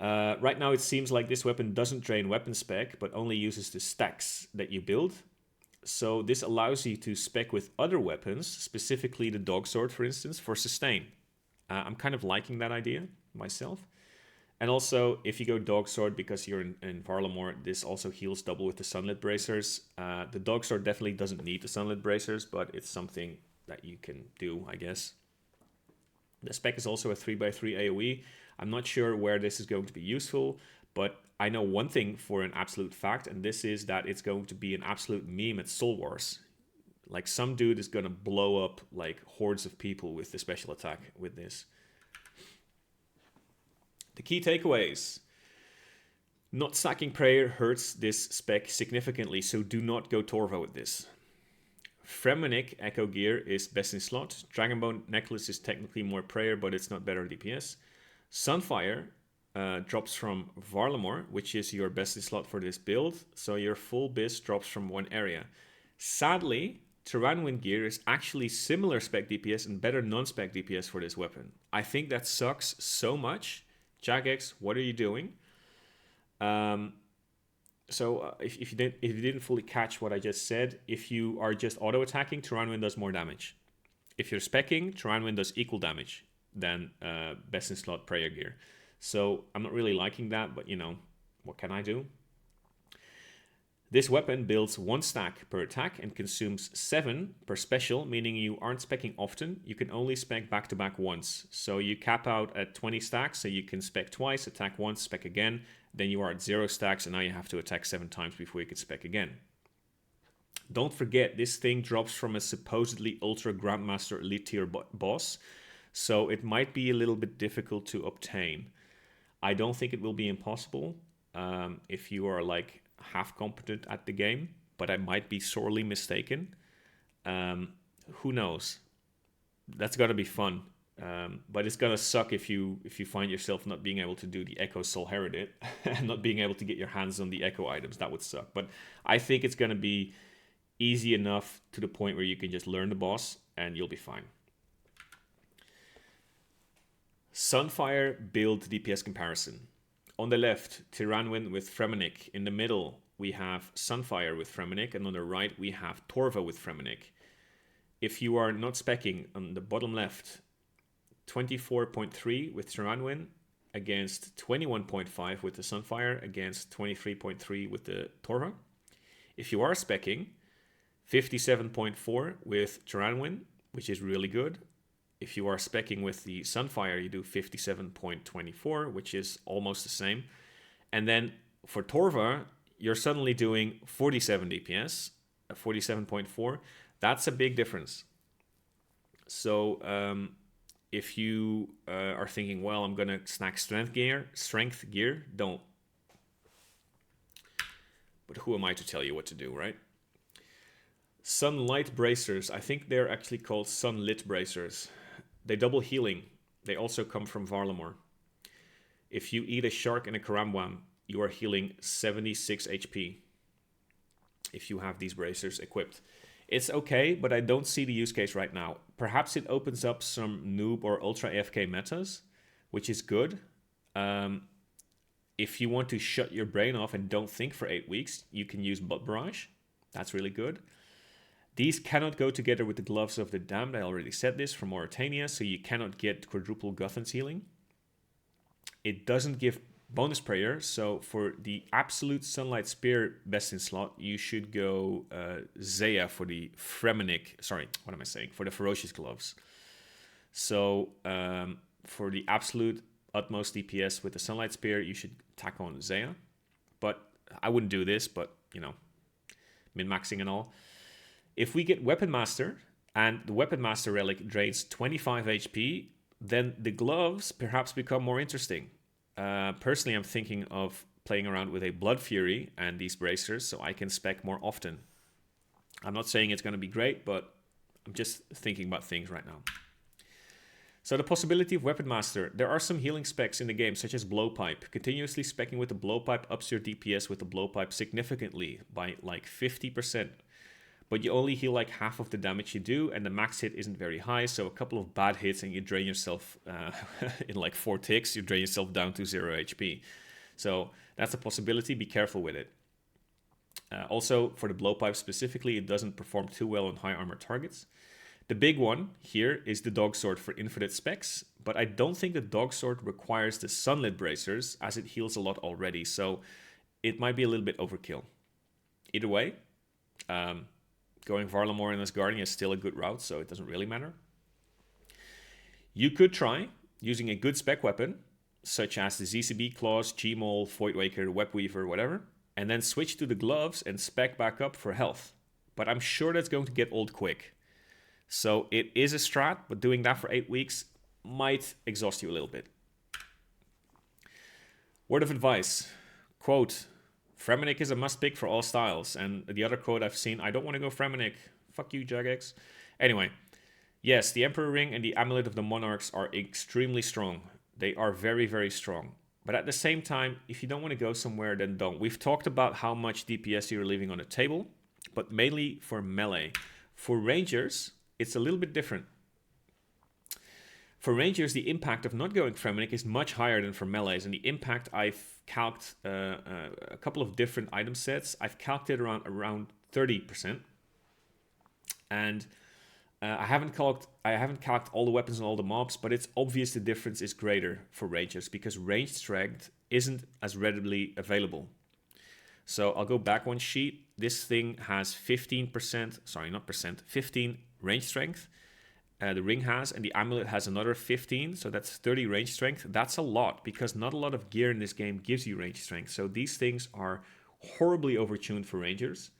Right now it seems like this weapon doesn't drain weapon spec, but only uses the stacks that you build. So this allows you to spec with other weapons, specifically the Dogsword, for instance, for sustain. I'm kind of liking that idea myself. And also, if you go Dogsword, because you're in Varlamore, this also heals double with the Sunlit Bracers. The Dogsword definitely doesn't need the Sunlit Bracers, but it's something that you can do, I guess. The spec is also a 3x3 AoE. I'm not sure where this is going to be useful, but I know one thing for an absolute fact, and this is that it's going to be an absolute meme at Soul Wars. Like, some dude is going to blow up like hordes of people with the special attack with this. The key takeaways. Not stacking prayer hurts this spec significantly, so do not go Torva with this. Fremennik Echo Gear is best in slot. Dragonbone Necklace is technically more prayer, but it's not better DPS. Sunfire drops from Varlamore, which is your best in slot for this build, so your full biz drops from one area. Sadly, Tyranwind Gear is actually similar spec DPS and better non-spec DPS for this weapon. I think that sucks so much. Jagex, what are you doing? If you didn't fully catch what I just said, if you are just auto-attacking, Tyranwind does more damage. If you're speccing, Tyranwind does equal damage than best in slot prayer gear. So I'm not really liking that, but you know, what can I do? This weapon builds 1 stack per attack and consumes 7 per special, meaning you aren't specking often. You can only spec back-to-back once. So you cap out at 20 stacks, so you can spec twice, attack once, spec again. Then you are at 0 stacks, and now you have to attack 7 times before you can spec again. Don't forget, this thing drops from a supposedly Ultra Grandmaster Elite tier boss, so it might be a little bit difficult to obtain. I don't think it will be impossible if you are like half competent at the game, but I might be sorely mistaken. Who knows? That's gotta be fun, but it's gonna suck if you find yourself not being able to do the Echo Soul Heredit and not being able to get your hands on the Echo items. That would suck. But I think it's gonna be easy enough to the point where you can just learn the boss and you'll be fine. Sunfire build DPS comparison. On the left, Tyranwind with Fremennik. In the middle, we have Sunfire with Fremennik. And on the right, we have Torva with Fremennik. If you are not specking, on the bottom left, 24.3 with Tyranwind against 21.5 with the Sunfire against 23.3 with the Torva. If you are specking, 57.4 with Tyranwind, which is really good. If you are specking with the Sunfire, you do 57.24, which is almost the same. And then for Torva, you're suddenly doing 47 DPS, 47.4. That's a big difference. So if you are thinking, well, I'm going to snack strength gear, don't. But who am I to tell you what to do, right? Sunlight Bracers. I think they're actually called Sunlit Bracers. They double healing. They also come from Varlamore. If you eat a shark and a Karamwam, you are healing 76 HP. If you have these bracers equipped. It's okay, but I don't see the use case right now. Perhaps it opens up some noob or ultra AFK metas, which is good. If you want to shut your brain off and don't think for 8 weeks, you can use Butt Barrage. That's really good. These cannot go together with the Gloves of the Damned. I already said this, from Mauritania, so you cannot get quadruple Guthan's healing. It doesn't give bonus prayer, so for the absolute Sunlight Spear best in slot, you should go Zaya for the Fremennik. Sorry, what am I saying? For the Ferocious Gloves. So for the absolute utmost DPS with the Sunlight Spear, you should tack on Zaya. But I wouldn't do this, but you know, min-maxing and all. If we get Weapon Master, and the Weapon Master relic drains 25 HP, then the gloves perhaps become more interesting. Personally, I'm thinking of playing around with a Blood Fury and these bracers so I can spec more often. I'm not saying it's going to be great, but I'm just thinking about things right now. So the possibility of Weapon Master. There are some healing specs in the game, such as Blowpipe. Continuously speccing with the Blowpipe ups your DPS with the Blowpipe significantly by like 50%. But you only heal like half of the damage you do, and the max hit isn't very high, so a couple of bad hits and you drain yourself in like 4 ticks, you drain yourself down to 0 HP. So that's a possibility, be careful with it. Also, for the Blowpipe specifically, it doesn't perform too well on high armor targets. The big one here is the Dogsword for infinite specs, but I don't think the Dogsword requires the Sunlit Bracers, as it heals a lot already, so it might be a little bit overkill. Either way, going Varlamore and Asgardian is still a good route, so it doesn't really matter. You could try using a good spec weapon, such as the ZCB Claws, Gmaul, Voidwaker, Webweaver, whatever, and then switch to the gloves and spec back up for health. But I'm sure that's going to get old quick. So it is a strat, but doing that for 8 weeks might exhaust you a little bit. Word of advice. Quote, Fremennik is a must pick for all styles. And the other quote I've seen, I don't want to go Fremennik. Fuck you, Jagex. Anyway, yes, the Emperor Ring and the Amulet of the Monarchs are extremely strong. They are very, very strong. But at the same time, if you don't want to go somewhere, then don't. We've talked about how much DPS you're leaving on the table, but mainly for melee. For Rangers, it's a little bit different. For Rangers, the impact of not going Fremennik is much higher than for melees, and the impact I've calced a couple of different item sets. I've calced it around 30%, and I haven't calced all the weapons and all the mobs, but it's obvious the difference is greater for Rangers because ranged strength isn't as readily available. So I'll go back one sheet. This thing has 15%, sorry, not percent, 15 range strength. The ring has, and the amulet has another 15, so that's 30 range strength. That's a lot because not a lot of gear in this game gives you range strength. So these things are horribly overtuned for Rangers.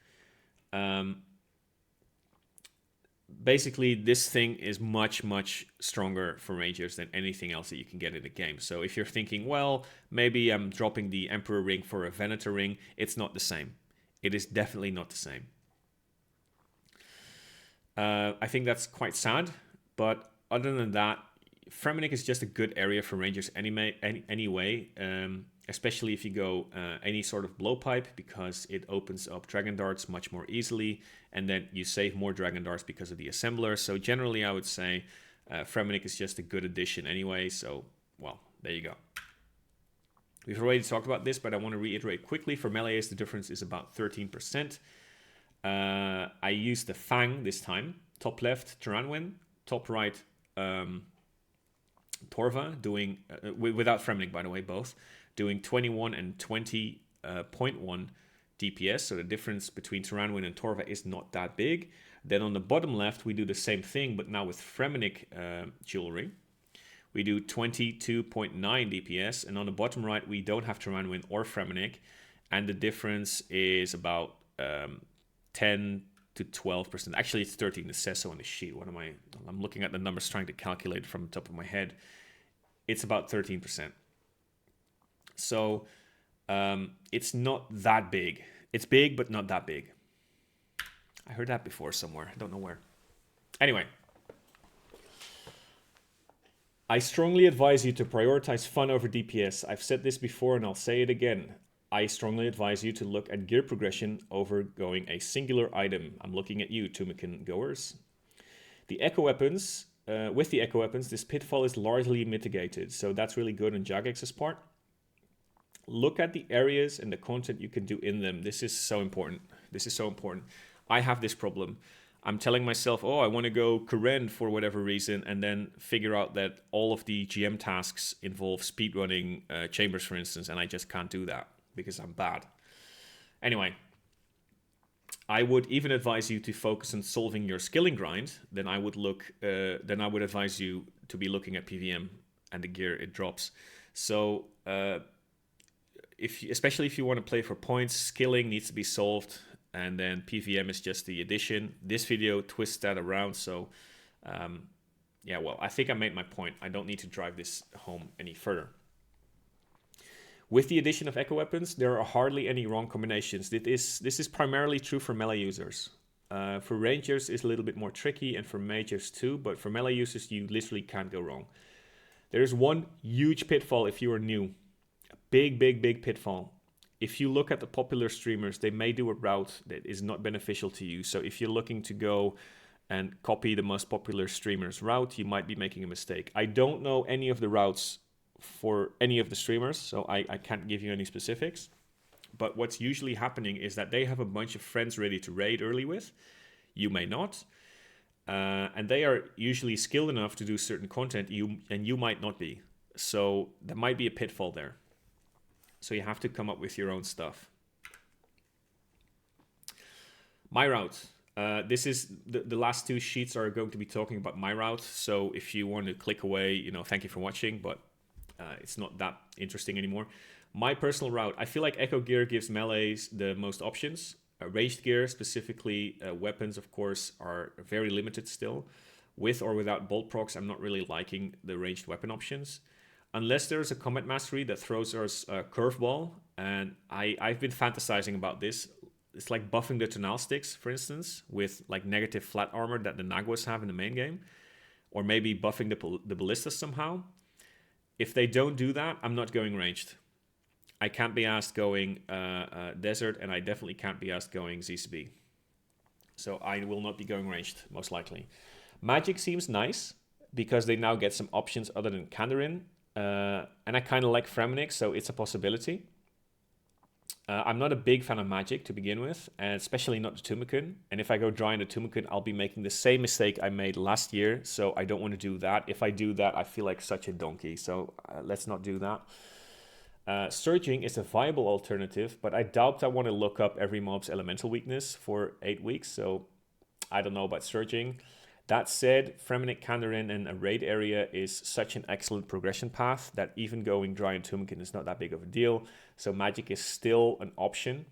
Basically, this thing is much, much stronger for Rangers than anything else that you can get in the game. So if you're thinking, well, maybe I'm dropping the Emperor Ring for a Venator Ring, it's not the same. It is definitely not the same. I think that's quite sad, but other than that, Fremennik is just a good area for Rangers anyway, especially if you go any sort of Blowpipe, because it opens up Dragon Darts much more easily, and then you save more Dragon Darts because of the Assembler. So generally, I would say Fremennik is just a good addition anyway, so, well, there you go. We've already talked about this, but I want to reiterate quickly. For melees, the difference is about 13%. I used the Fang this time. Top left, Taranwin. Top right, Torva, doing, without Fremennik, by the way, both, doing 21 and 20.1 DPS. So the difference between Taranwin and Torva is not that big. Then on the bottom left, we do the same thing, but now with Fremennik jewelry. We do 22.9 DPS. And on the bottom right, we don't have Taranwin or Fremennik. And the difference is about 10 to 12%. Actually, it's 13. It says so on the sheet. What am I? I'm looking at the numbers, trying to calculate from the top of my head. It's about 13%. So it's not that big. It's big, but not that big. I heard that before somewhere. I don't know where. Anyway, I strongly advise you to prioritize fun over DPS. I've said this before and I'll say it again. I strongly advise you to look at gear progression over going a singular item. I'm looking at you, Tumeken goers. The Echo Weapons, with the Echo Weapons, this pitfall is largely mitigated, so that's really good on Jagex's part. Look at the areas and the content you can do in them. This is so important. This is so important. I have this problem. I'm telling myself, oh, I want to go Karen for whatever reason, and then figure out that all of the GM tasks involve speedrunning chambers, for instance, and I just can't do that because I'm bad. Anyway, I would even advise you to focus on solving your skilling grind. Then I would advise you to be looking at PVM and the gear it drops. So especially if you want to play for points, skilling needs to be solved, and then PVM is just the addition. This video twists that around, so yeah, well, I think I made my point. I don't need to drive this home any further. With the addition of Echo Weapons, there are hardly any wrong combinations. This is primarily true for melee users. For rangers, it's a little bit more tricky, and for mages too, but for melee users, you literally can't go wrong. There's one huge pitfall if you are new. A big, big, big pitfall. If you look at the popular streamers, they may do a route that is not beneficial to you. So if you're looking to go and copy the most popular streamer's route, you might be making a mistake. I don't know any of the routes for any of the streamers, so I can't give you any specifics. But what's usually happening is that they have a bunch of friends ready to raid early with. You may not. And they are usually skilled enough to do certain content, and you might not be. So there might be a pitfall there. So you have to come up with your own stuff. My route. This is the last two sheets are going to be talking about my route. So if you want to click away, thank you for watching, but it's not that interesting anymore. My personal route, I feel like Echo Gear gives melees the most options. Ranged gear, specifically weapons, of course, are very limited still. With or without bolt procs, I'm not really liking the ranged weapon options. Unless there's a combat mastery that throws us a curveball, and I've been fantasizing about this. It's like buffing the tonal sticks, for instance, with like negative flat armor that the Naguas have in the main game. Or maybe buffing the ballistas somehow. If they don't do that, I'm not going ranged. I can't be asked going desert, and I definitely can't be asked going ZCB. So I will not be going ranged, most likely. Magic seems nice, because they now get some options other than Kandarin. And I kind of like Fremennik, so it's a possibility. I'm not a big fan of Magic to begin with, and especially not the Tumeken. And if I go dry in the Tumeken, I'll be making the same mistake I made last year, so I don't want to do that. If I do that, I feel like such a donkey, so let's not do that. Surging is a viable alternative, but I doubt I want to look up every mob's elemental weakness for 8 weeks, so I don't know about surging. That said, Fremennik, Kandarin, and a raid area is such an excellent progression path that even going dry in Tumeken is not that big of a deal, so magic is still an option.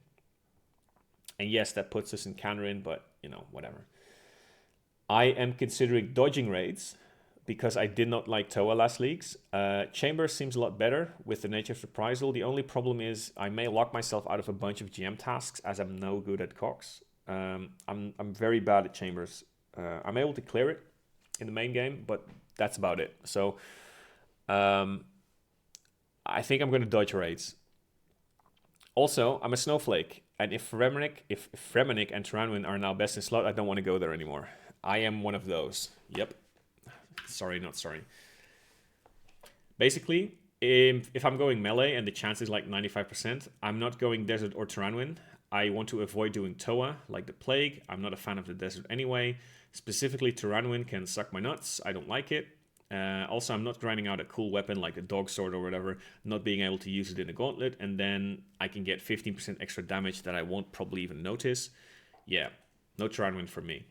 And yes, that puts us in Kandarin, but whatever. I am considering dodging raids, because I did not like Toa last leagues. Chamber seems a lot better with the nature of Reprisal. The only problem is I may lock myself out of a bunch of GM tasks, as I'm no good at calcs. I'm very bad at Chambers. I'm able to clear it in the main game, but that's about it. So I think I'm going to dodge raids. Also, I'm a snowflake, and if Fremennik and Tyranwin are now best in slot, I don't want to go there anymore. I am one of those. Yep. Sorry, not sorry. Basically, if I'm going melee and the chance is like 95%, I'm not going desert or Tyranwin. I want to avoid doing Toa like the plague. I'm not a fan of the desert anyway. Specifically, Tyranwin can suck my nuts. I don't like it. Also, I'm not grinding out a cool weapon like a Dogsword or whatever, not being able to use it in a gauntlet, and then I can get 15% extra damage that I won't probably even notice. Yeah, no Tyranwin for me.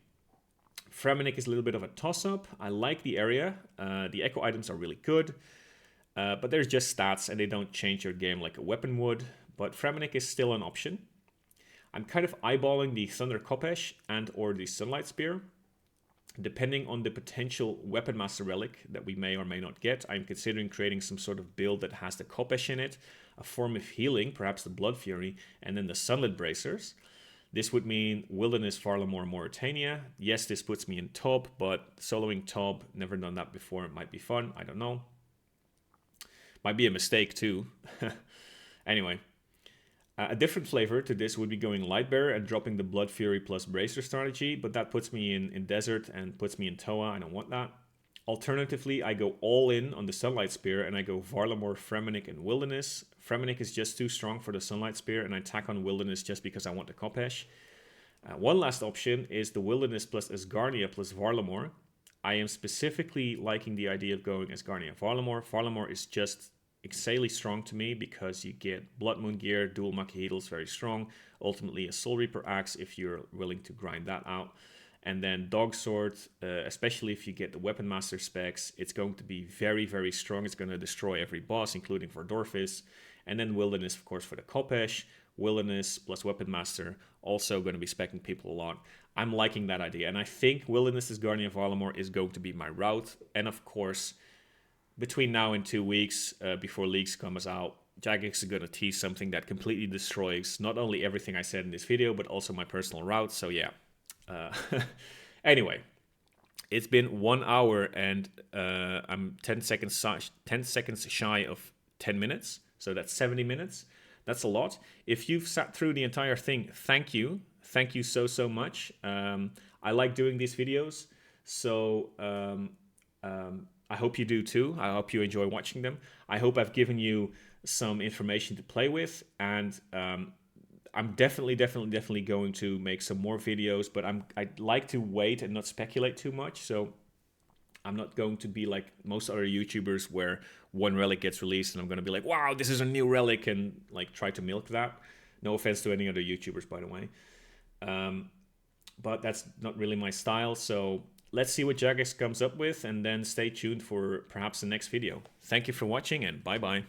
Fremennik is a little bit of a toss-up. I like the area. The echo items are really good, but there's just stats and they don't change your game like a weapon would. But Fremennik is still an option. I'm kind of eyeballing the Thunder Khopesh and or the Sunlight Spear. Depending on the potential Weapon Master relic that we may or may not get, I'm considering creating some sort of build that has the Khopesh in it, a form of healing, perhaps the Blood Fury, and then the Sunlit Bracers. This would mean Wilderness, Varlamore, Mauritania. Yes, this puts me in top, but soloing top, never done that before. It might be fun. I don't know. Might be a mistake too. Anyway, a different flavor to this would be going Lightbearer and dropping the Blood Fury plus Bracer strategy, but that puts me in Desert and puts me in Toa. I don't want that. Alternatively, I go all in on the Sunlight Spear and I go Varlamore, Fremennik, and Wilderness. Fremennik is just too strong for the Sunlight Spear, and I tack on Wilderness just because I want the Khopesh. One last option is the Wilderness plus Asgarnia plus Varlamore. I am specifically liking the idea of going Asgarnia Varlamore. Varlamore is just insanely strong to me because you get Blood Moon gear, dual Makahedals, very strong. Ultimately a Soul Reaper axe if you're willing to grind that out. And then Dogsword, especially if you get the Weapon Master specs, it's going to be very, very strong. It's going to destroy every boss, including for Dorfis. And then Wilderness, of course, for the Khopesh. Wilderness plus Weapon Master, also going to be speccing people a lot. I'm liking that idea. And I think Wilderness Asgarnia Varlamore is going to be my route. And of course, between now and 2 weeks, before Leagues comes out, Jagex is going to tease something that completely destroys not only everything I said in this video, but also my personal route. So yeah. Anyway, it's been 1 hour and I'm 10 seconds shy of 10 minutes. So that's 70 minutes. That's a lot. If you've sat through the entire thing, thank you. Thank you so much. I like doing these videos. So I hope you do too. I hope you enjoy watching them. I hope I've given you some information to play with. And I'm definitely going to make some more videos, but I'd like to wait and not speculate too much. So I'm not going to be like most other YouTubers where one relic gets released and I'm going to be like, wow, this is a new relic, and like try to milk that. No offense to any other YouTubers, by the way. But that's not really my style. So let's see what Jagex comes up with, and then stay tuned for perhaps the next video. Thank you for watching, and bye-bye.